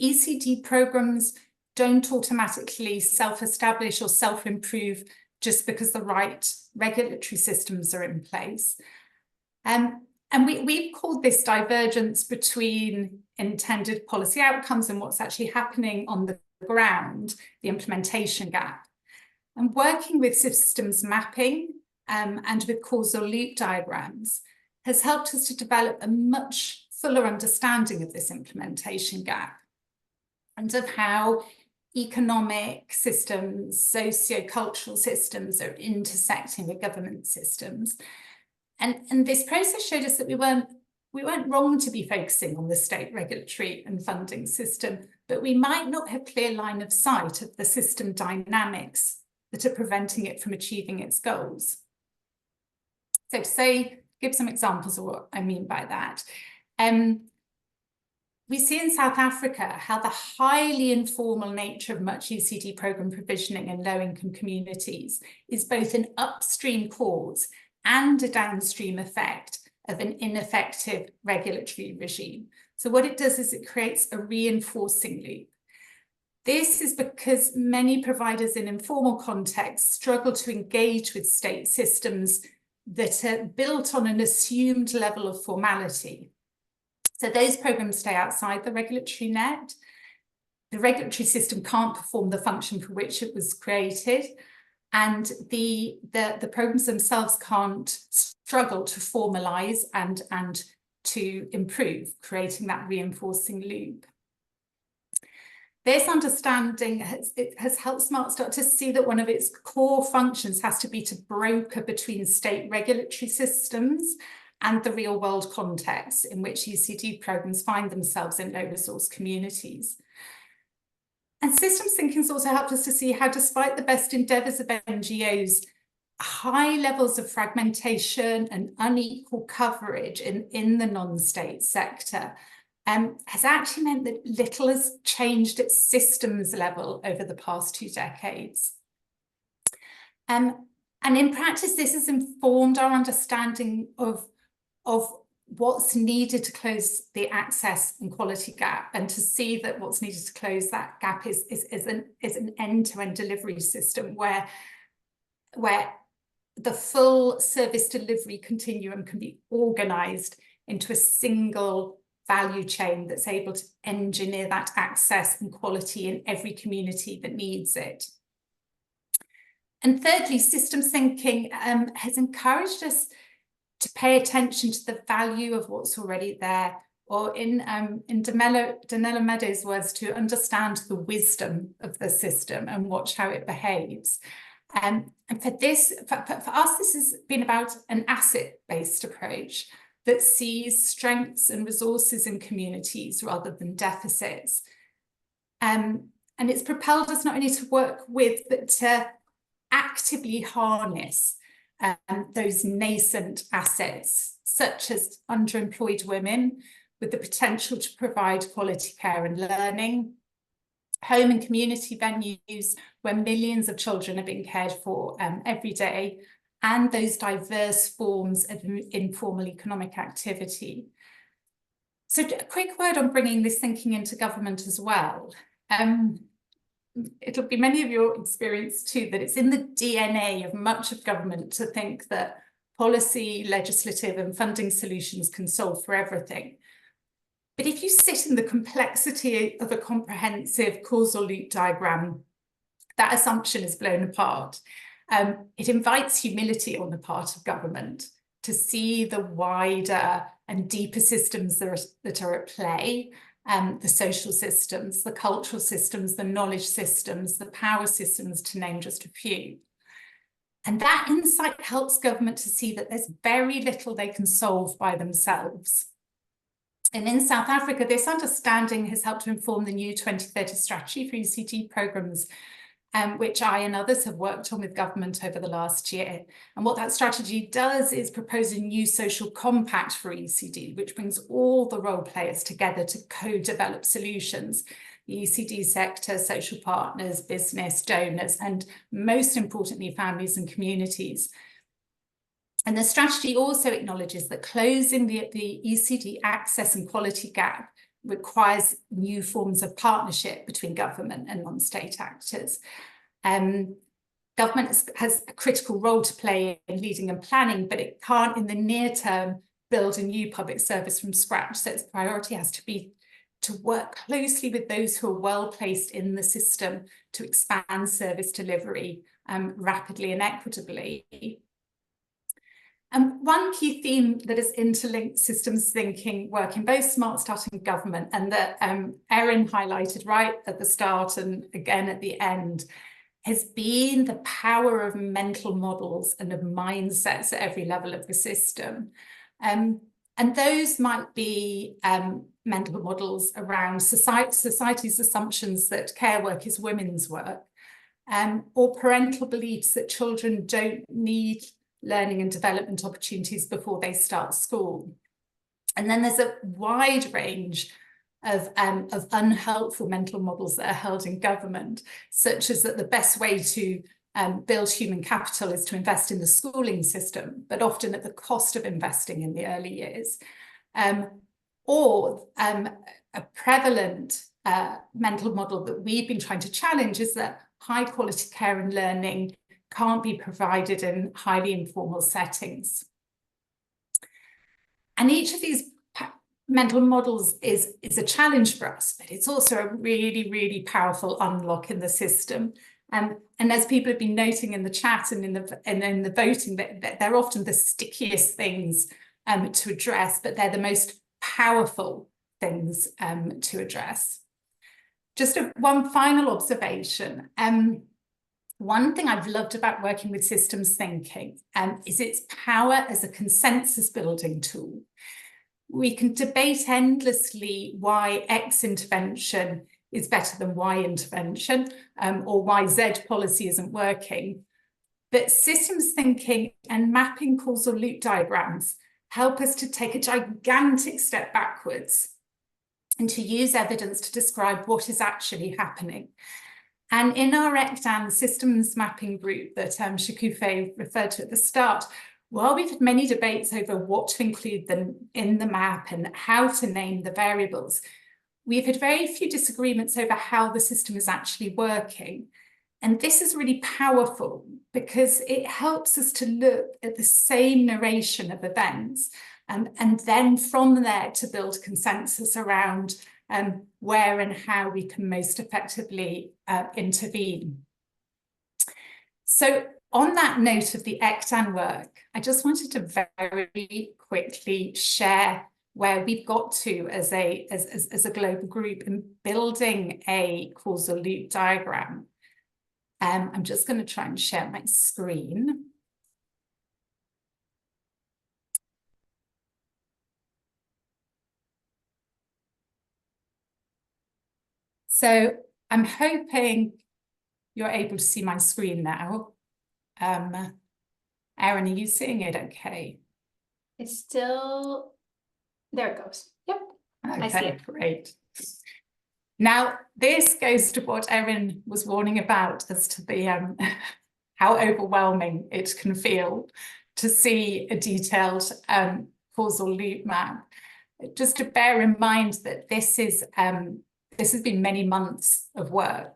ECD programs don't automatically self-establish or self-improve just because the right regulatory systems are in place. And we've called this divergence between intended policy outcomes and what's actually happening on the ground, the implementation gap. And working with systems mapping and with causal loop diagrams has helped us to develop a much fuller understanding of this implementation gap and of how economic systems, socio-cultural systems are intersecting with government systems. And this process showed us that we weren't wrong to be focusing on the state regulatory and funding system, but we might not have clear line of sight of the system dynamics that are preventing it from achieving its goals. So to give some examples of what I mean by that. we see in South Africa how the highly informal nature of much ECD programme provisioning in low-income communities is both an upstream cause and a downstream effect of an ineffective regulatory regime. So what it does is it creates a reinforcing loop. This is because many providers in informal contexts struggle to engage with state systems that are built on an assumed level of formality. So those programmes stay outside the regulatory net. The regulatory system can't perform the function for which it was created, and the programmes themselves can't struggle to formalise and to improve, creating that reinforcing loop. This understanding has helped Smart Start to see that one of its core functions has to be to broker between state regulatory systems and the real world context in which ECD programmes find themselves in low resource communities. And systems thinking has also helped us to see how, despite the best endeavours of NGOs, high levels of fragmentation and unequal coverage in the non-state sector has actually meant that little has changed at systems level over the past 2 decades. And in practice, this has informed our understanding of what's needed to close the access and quality gap, and to see that what's needed to close that gap is an end-to-end delivery system where the full service delivery continuum can be organised into a single value chain that's able to engineer that access and quality in every community that needs it. And thirdly, systems thinking has encouraged us to pay attention to the value of what's already there, or in Danella Meadows' words, to understand the wisdom of the system and watch how it behaves. And for us, this has been about an asset-based approach that sees strengths and resources in communities rather than deficits. And it's propelled us not only to work with, but to actively harness those nascent assets, such as underemployed women with the potential to provide quality care and learning, home and community venues where millions of children are being cared for every day, and those diverse forms of informal economic activity. So a quick word on bringing this thinking into government as well. It'll be many of your experience too that it's in the DNA of much of government to think that policy, legislative and funding solutions can solve for everything. But if you sit in the complexity of a comprehensive causal loop diagram, that assumption is blown apart. It invites humility on the part of government to see the wider and deeper systems that are at play, the social systems, the cultural systems, the knowledge systems, the power systems, to name just a few. And that insight helps government to see that there's very little they can solve by themselves. And in South Africa, this understanding has helped to inform the new 2030 strategy for ECD programmes, which I and others have worked on with government over the last year. And what that strategy does is propose a new social compact for ECD, which brings all the role players together to co-develop solutions. The ECD sector, social partners, business, donors, and most importantly, families and communities. And the strategy also acknowledges that closing the ECD access and quality gap requires new forms of partnership between government and non-state actors. Government has a critical role to play in leading and planning, but it can't in the near term build a new public service from scratch. So its priority has to be to work closely with those who are well placed in the system to expand service delivery rapidly and equitably. And one key theme that has interlinked systems thinking work in both Smart Start and government, and that Erin highlighted right at the start and again at the end, has been the power of mental models and of mindsets at every level of the system. And those might be mental models around society's assumptions that care work is women's work, or parental beliefs that children don't need learning and development opportunities before they start school. And then there's a wide range of unhelpful mental models that are held in government, such as that the best way to build human capital is to invest in the schooling system, but often at the cost of investing in the early years. Or a prevalent mental model that we've been trying to challenge is that high quality care and learning can't be provided in highly informal settings. And each of these mental models is a challenge for us, but it's also a really, really powerful unlock in the system. And as people have been noting in the chat and in the voting, that they're often the stickiest things to address, but they're the most powerful things to address. Just one final observation. One thing I've loved about working with systems thinking is its power as a consensus building tool. We can debate endlessly why X intervention is better than Y intervention, or why Z policy isn't working. But systems thinking and mapping causal loop diagrams help us to take a gigantic step backwards and to use evidence to describe what is actually happening. And in our ECDAN systems mapping group that Shikufe referred to at the start, while we've had many debates over what to include in the map and how to name the variables, we've had very few disagreements over how the system is actually working. And this is really powerful because it helps us to look at the same narration of events and then from there to build consensus around where and how we can most effectively intervene. So on that note of the ECDAN work, I just wanted to very quickly share where we've got to as a global group in building a causal loop diagram. I'm just going to try and share my screen. So I'm hoping you're able to see my screen now. Erin, are you seeing it okay? It's still, there it goes. Yep, I see Okay, it. great. Now, this goes to what Erin was warning about as to the how overwhelming it can feel to see a detailed causal loop map. Just to bear in mind that this has been many months of work.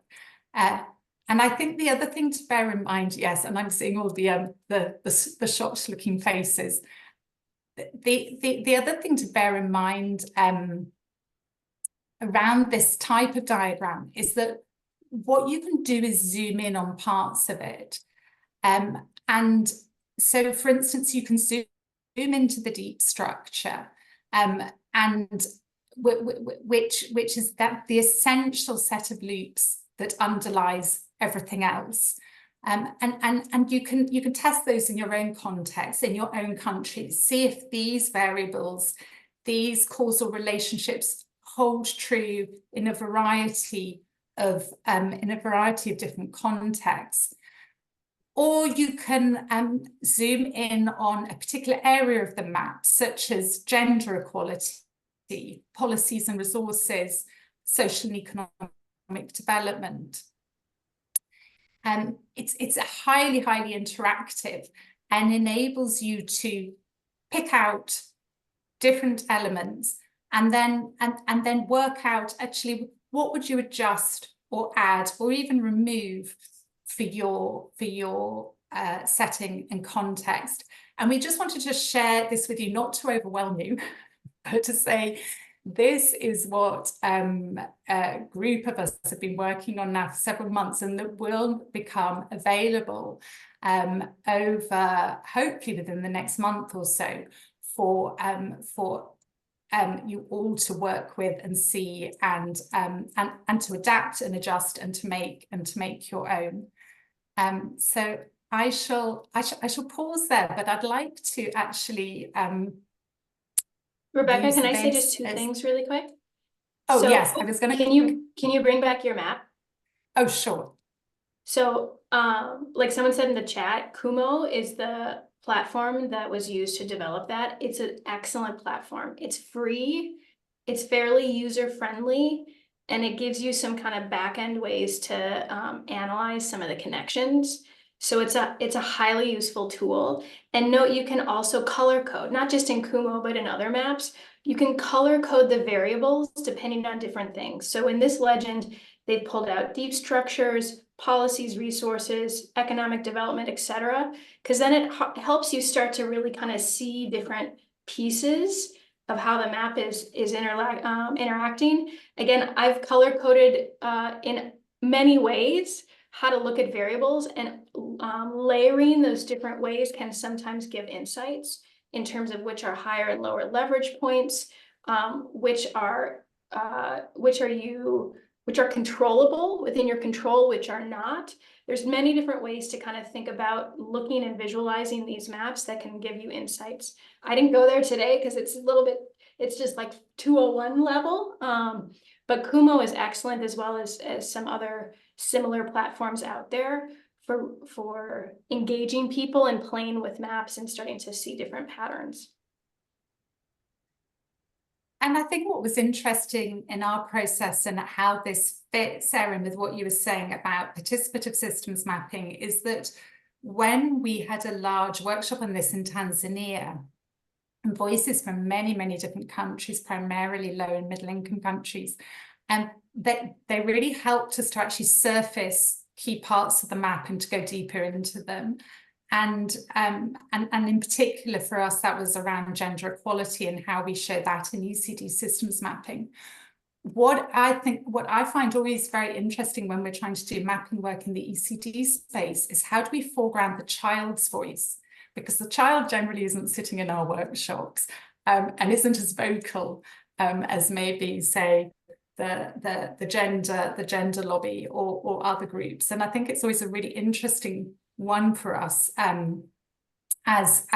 And I think the other thing to bear in mind, yes, and I'm seeing all the shocked looking faces. The other thing to bear in mind around this type of diagram is that what you can do is zoom in on parts of it. And so, for instance, you can zoom into the deep structure, and which is that the essential set of loops that underlies everything else. And you can test those in your own context, in your own country, see if these variables, these causal relationships hold true in a variety of different contexts. Or you can zoom in on a particular area of the map, such as gender equality, policies and resources, social and economic development. It's a highly interactive and enables you to pick out different elements and then work out actually what would you adjust or add or even remove for your setting and context. And we just wanted to share this with you, not to overwhelm you, but to say this is what a group of us have been working on now for several months, and that will become available over hopefully within the next month or so for you all to work with and see and to adapt and adjust and to make your own. So I shall pause there, but I'd like to actually Rebecca, can I say just two things really quick? Oh, so, yes, I was going to. Can you bring back your map? Oh, sure. So, like someone said in the chat, Kumo is the platform that was used to develop that. It's an excellent platform. It's free. It's fairly user-friendly, and it gives you some kind of back-end ways to analyze some of the connections. So it's a highly useful tool. And note, you can also color code, not just in Kumo, but in other maps. You can color code the variables depending on different things. So in this legend, they've pulled out deep structures, policies, resources, economic development, etc. Because then it helps you start to really kind of see different pieces of how the map is interacting. Again, I've color coded in many ways how to look at variables, and layering those different ways can sometimes give insights in terms of which are higher and lower leverage points, which are controllable within your control, which are not. There's many different ways to kind of think about looking and visualizing these maps that can give you insights. I didn't go there today because it's a little bit, it's just like 201 level. But Kumo is excellent, as well as some other similar platforms out there for engaging people and playing with maps and starting to see different patterns. And I think what was interesting in our process and how this fits, Erin, with what you were saying about participative systems mapping, is that when we had a large workshop on this in Tanzania, and voices from many, many different countries, primarily low and middle income countries, and they really helped us to actually surface key parts of the map and to go deeper into them. And in particular for us, that was around gender equality and how we show that in ECD systems mapping. What I find always very interesting when we're trying to do mapping work in the ECD space is, how do we foreground the child's voice? Because the child generally isn't sitting in our workshops and isn't as vocal as maybe, say, the gender lobby or other groups. And I think it's always a really interesting one for us as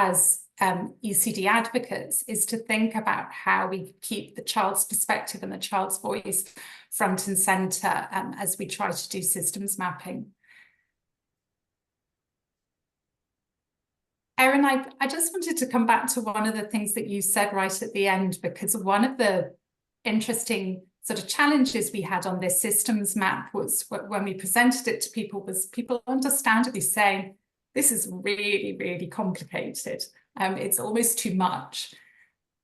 ECD advocates, is to think about how we keep the child's perspective and the child's voice front and center as we try to do systems mapping. Erin, I just wanted to come back to one of the things that you said right at the end, because one of the interesting sort of challenges we had on this systems map was, when we presented it to people, was people understandably saying, this is really, really complicated. It's almost too much.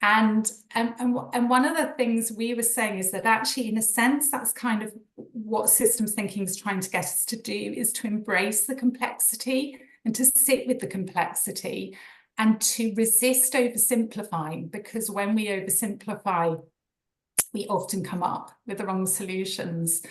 And one of the things we were saying is that actually, in a sense, that's kind of what systems thinking is trying to get us to do, is to embrace the complexity and to sit with the complexity and to resist oversimplifying, because when we oversimplify, we often come up with the wrong solutions.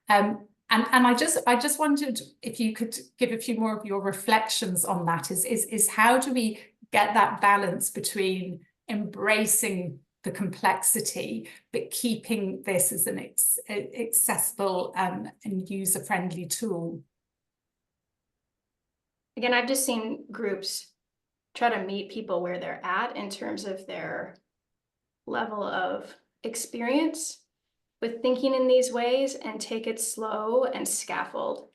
And I just wondered if you could give a few more of your reflections on that, is how do we get that balance between embracing the complexity, but keeping this as an accessible and user-friendly tool? Again, I've just seen groups try to meet people where they're at in terms of their level of experience with thinking in these ways, and take it slow and scaffold,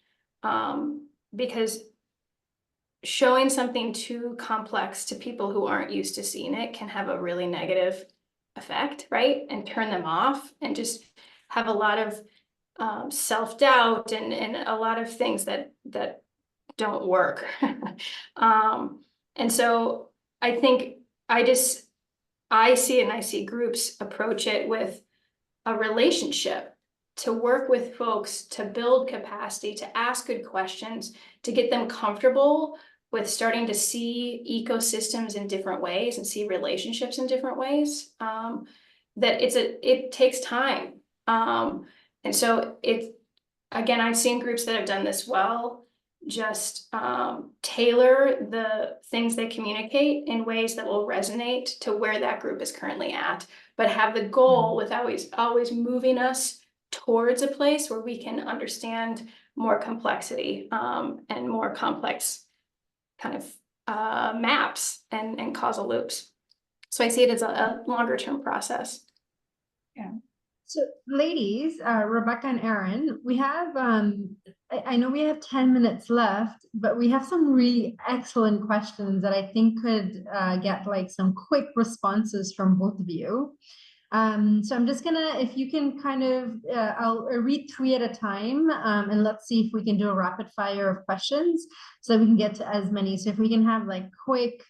because showing something too complex to people who aren't used to seeing it can have a really negative effect, right? And turn them off and just have a lot of self-doubt and a lot of things that don't work. And so I think I see groups approach it with a relationship, to work with folks, to build capacity, to ask good questions, to get them comfortable with starting to see ecosystems in different ways and see relationships in different ways. That it takes time. And so again, I've seen groups that have done this well, just tailor the things they communicate in ways that will resonate to where that group is currently at, but have the goal with always moving us towards a place where we can understand more complexity and more complex kind of maps and causal loops. So I see it as a longer term process. Yeah. So ladies, Rebecca and Erin, we have, I know we have 10 minutes left, but we have some really excellent questions that I think could get like some quick responses from both of you. So I'm just gonna, if you can kind of, I'll read 3 at a time, and let's see if we can do a rapid fire of questions so that we can get to as many. So if we can have like quick,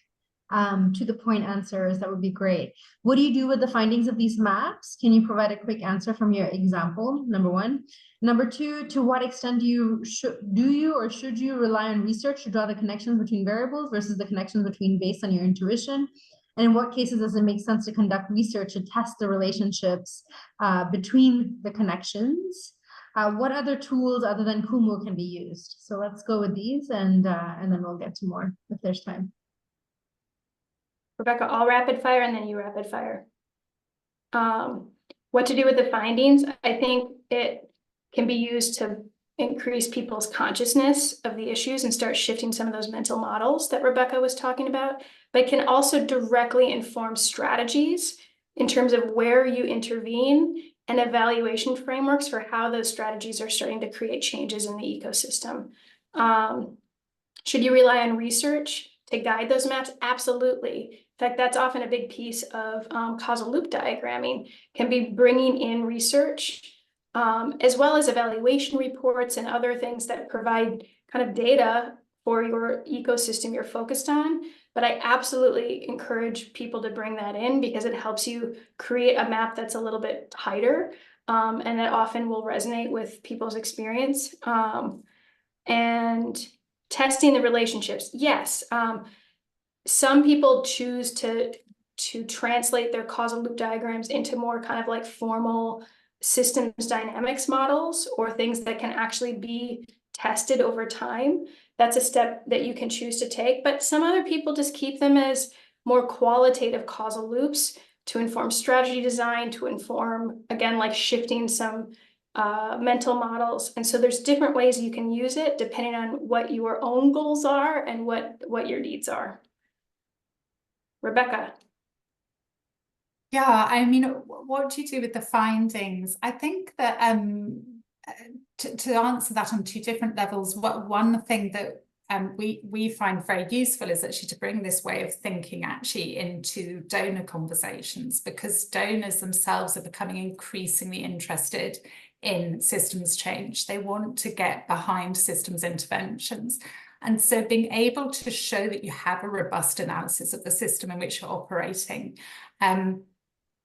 to the point answers, that would be great. What do you do with the findings of these maps? Can you provide a quick answer from your example? Number 1. Number 2, to what extent do you or should you rely on research to draw the connections between variables versus the connections between based on your intuition? And in what cases does it make sense to conduct research to test the relationships between the connections? What other tools other than Kumu can be used? So let's go with these, and then we'll get to more if there's time. Rebecca, I'll rapid fire and then you rapid fire. What to do with the findings? I think it can be used to increase people's consciousness of the issues and start shifting some of those mental models that Rebecca was talking about, but can also directly inform strategies in terms of where you intervene and evaluation frameworks for how those strategies are starting to create changes in the ecosystem. Should you rely on research to guide those maps? Absolutely. In fact, that's often a big piece of causal loop diagramming, can be bringing in research as well as evaluation reports and other things that provide kind of data for your ecosystem you're focused on. But I absolutely encourage people to bring that in because it helps you create a map that's a little bit tighter, and that often will resonate with people's experience. And testing the relationships, yes. Some people choose to translate their causal loop diagrams into more kind of like formal systems dynamics models or things that can actually be tested over time. That's a step that you can choose to take, but some other people just keep them as more qualitative causal loops to inform strategy design, to inform, again, like shifting some mental models. And so there's different ways you can use it depending on what your own goals are and what your needs are. Rebecca. Yeah, I mean, what do you do with the findings? I think that to answer that on 2 different levels, one thing that we find very useful is actually to bring this way of thinking actually into donor conversations, because donors themselves are becoming increasingly interested in systems change. They want to get behind systems interventions. And so being able to show that you have a robust analysis of the system in which you're operating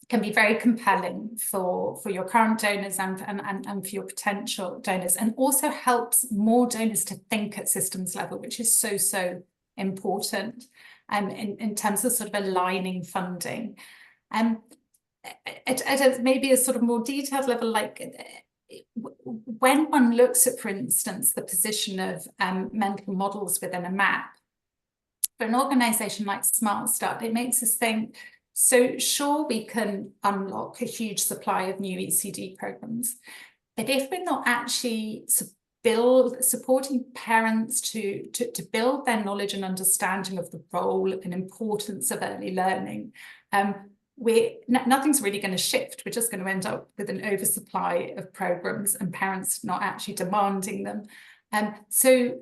can be very compelling for your current donors and for your potential donors, and also helps more donors to think at systems level, which is so important in terms of sort of aligning funding. At maybe a sort of more detailed level, like when one looks at, for instance, the position of mental models within a map, for an organisation like Smart Start, it makes us think, so sure, we can unlock a huge supply of new ECD programs, but if we're not actually supporting parents to build their knowledge and understanding of the role and importance of early learning, nothing's really going to shift. We're just going to end up with an oversupply of programs and parents not actually demanding them. So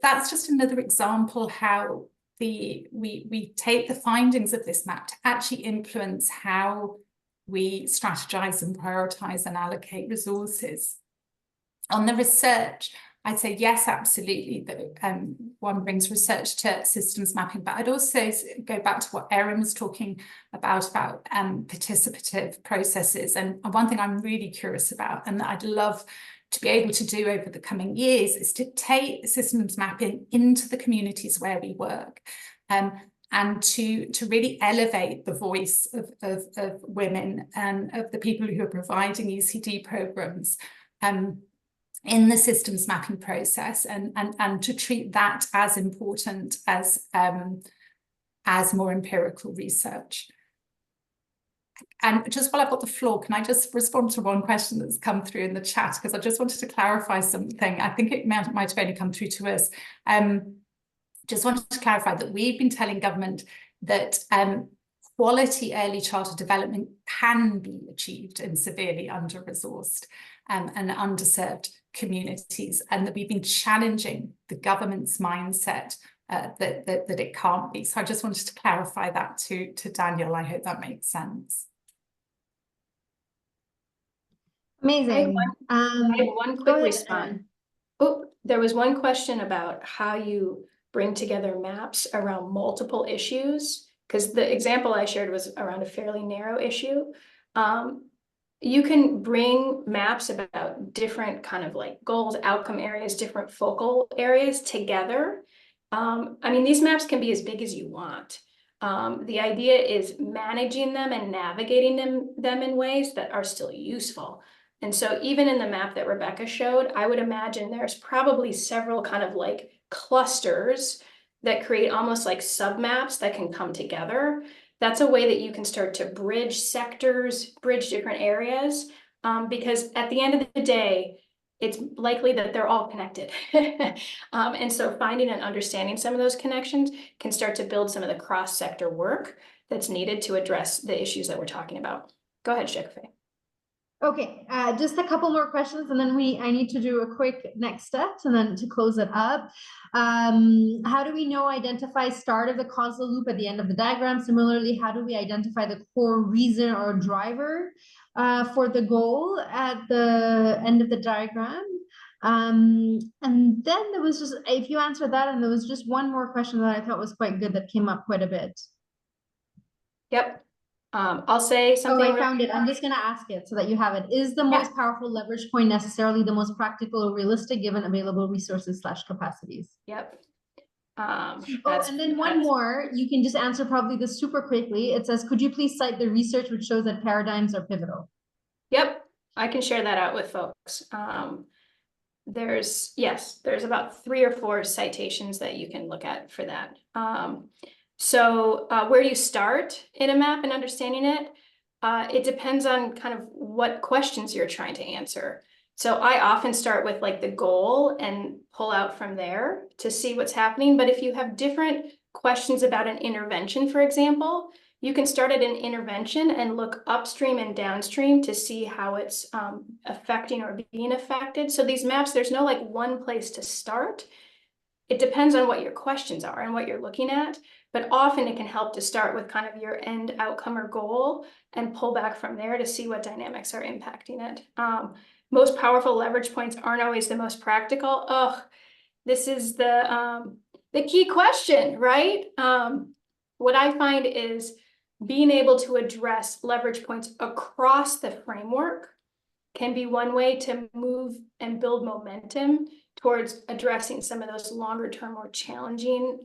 that's just another example how we take the findings of this map to actually influence how we strategize and prioritize and allocate resources. On the research, I'd say yes, absolutely, that one brings research to systems mapping, but I'd also go back to what Erin was talking about participative processes. And one thing I'm really curious about, and that I'd love to be able to do over the coming years, is to take systems mapping into the communities where we work, and to really elevate the voice of women and of the people who are providing ECD programs in the systems mapping process, and to treat that as important as more empirical research. And just while I've got the floor, can I just respond to one question that's come through in the chat? Because I just wanted to clarify something. I think it might have only come through to us. Just wanted to clarify that we've been telling government that quality early childhood development can be achieved in severely under-resourced and underserved communities, and that we've been challenging the government's mindset that it can't be. So I just wanted to clarify that to Daniel. I hope that makes sense. Amazing. I have one Go quick ahead, response. Erin. Oh, there was one question about how you bring together maps around multiple issues, because the example I shared was around a fairly narrow issue. You can bring maps about different kind of like goals, outcome areas, different focal areas together. I mean, these maps can be as big as you want. The idea is managing them and navigating them in ways that are still useful. And so even in the map that Rebecca showed, I would imagine there's probably several kind of like clusters that create almost like submaps that can come together. That's a way that you can start to bridge sectors, bridge different areas, because at the end of the day, it's likely that they're all connected. And so finding and understanding some of those connections can start to build some of the cross-sector work that's needed to address the issues that we're talking about. Go ahead, Shikfe. Okay, just a couple more questions and then I need to do a quick next steps and then to close it up. How do we identify start of the causal loop at the end of the diagram? Similarly, how do we identify the core reason or driver for the goal at the end of the diagram? And then there was just, if you answered that, and there was just one more question that I thought was quite good that came up quite a bit. Yep. I'll say something. Oh, I found it. I'm just going to ask it so that you have it. Is the most powerful leverage point necessarily the most practical or realistic given available resources / capacities? Yep. And then one more, you can just answer probably this super quickly. It says, could you please cite the research which shows that paradigms are pivotal? Yep, I can share that out with folks. There's about 3 or 4 citations that you can look at for that. So where do you start in a map and understanding it? It depends on kind of what questions you're trying to answer. So I often start with like the goal and pull out from there to see what's happening. But if you have different questions about an intervention, for example, you can start at an intervention and look upstream and downstream to see how it's affecting or being affected. So these maps, there's no like one place to start. It depends on what your questions are and what you're looking at, but often it can help to start with kind of your end outcome or goal and pull back from there to see what dynamics are impacting it. Most powerful leverage points aren't always the most practical. Oh, this is the key question, right? What I find is being able to address leverage points across the framework can be one way to move and build momentum towards addressing some of those longer term, more challenging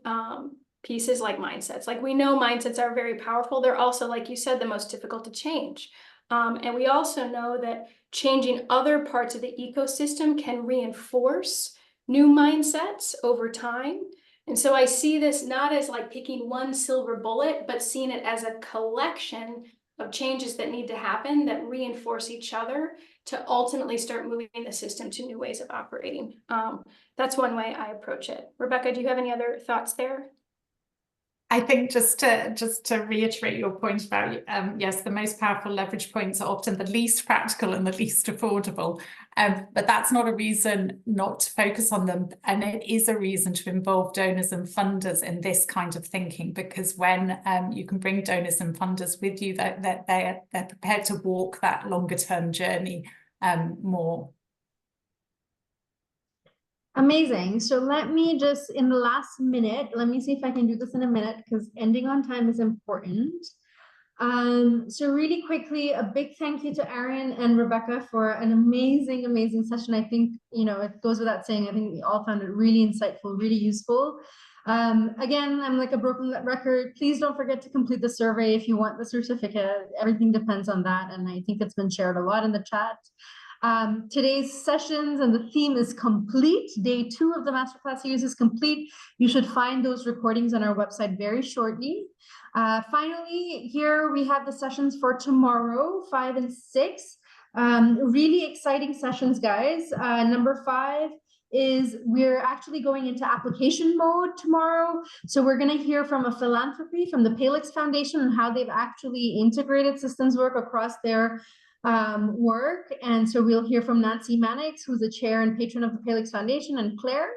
pieces like mindsets. Like we know mindsets are very powerful. They're also, like you said, the most difficult to change. And we also know that changing other parts of the ecosystem can reinforce new mindsets over time. And so I see this not as like picking one silver bullet, but seeing it as a collection of changes that need to happen that reinforce each other to ultimately start moving the system to new ways of operating. That's one way I approach it. Rebecca, do you have any other thoughts there? I think just to reiterate your point about, yes, the most powerful leverage points are often the least practical and the least affordable, but that's not a reason not to focus on them. And it is a reason to involve donors and funders in this kind of thinking, because when you can bring donors and funders with you, they're prepared to walk that longer term journey more. Amazing. So let me just, in the last minute, let me see if I can do this in a minute because ending on time is important. So really quickly, a big thank you to Erin and Rebecca for an amazing, amazing session. I think, it goes without saying, I think we all found it really insightful, really useful. Again, I'm like a broken record. Please don't forget to complete the survey if you want the certificate. Everything depends on that. And I think it's been shared a lot in the chat. Today's sessions and the theme is complete. Day 2 of the Masterclass series is complete. You should find those recordings on our website very shortly. Finally, here we have the sessions for tomorrow, 5 and 6. Really exciting sessions, guys. Number 5 is we're actually going into application mode tomorrow. So we're going to hear from a philanthropy from the Palix Foundation and how they've actually integrated systems work across their work. And so we'll hear from Nancy Mannix, who's the chair and patron of the Palix Foundation, and Claire,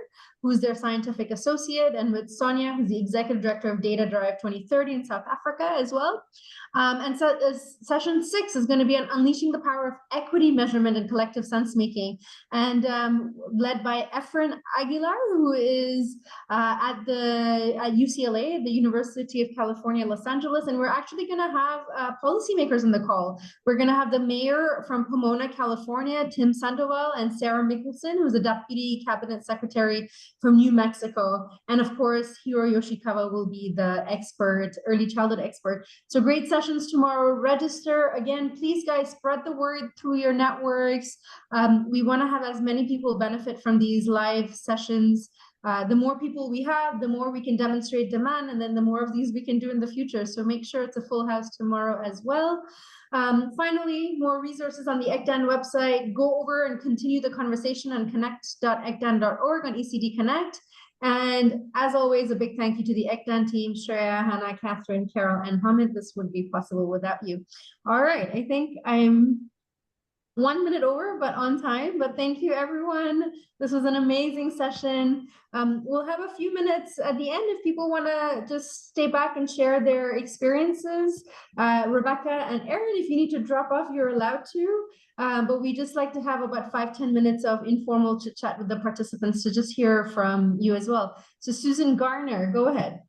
who's their scientific associate, and with Sonia, who's the executive director of Data Drive 2030 in South Africa as well. And so session 6 is going to be on unleashing the power of equity measurement and collective sense making, and led by Efren Aguilar, who is at UCLA, the University of California, Los Angeles. And we're actually going to have policymakers in the call. We're going to have the mayor from Pomona, California, Tim Sandoval, and Sarah Mickelson, who's a deputy cabinet secretary from New Mexico. And of course, Hiro Yoshikawa will be the expert, early childhood expert. So great sessions tomorrow. Register. Again, please guys, spread the word through your networks. We want to have as many people benefit from these live sessions. The more people we have, the more we can demonstrate demand, and then the more of these we can do in the future. So make sure it's a full house tomorrow as well. Finally, more resources on the ECDAN website. Go over and continue the conversation on connect.ecdan.org on ECD Connect. And as always, a big thank you to the ECDAN team, Shreya, Hannah, Catherine, Carol, and Hamid. This wouldn't be possible without you. All right, I think I'm 1 minute over, but on time. But thank you, everyone. This was an amazing session. We'll have a few minutes at the end if people want to just stay back and share their experiences. Rebecca and Erin, if you need to drop off, you're allowed to. But we just like to have about 5-10 minutes of informal chit chat with the participants to just hear from you as well. So Susan Garner, go ahead.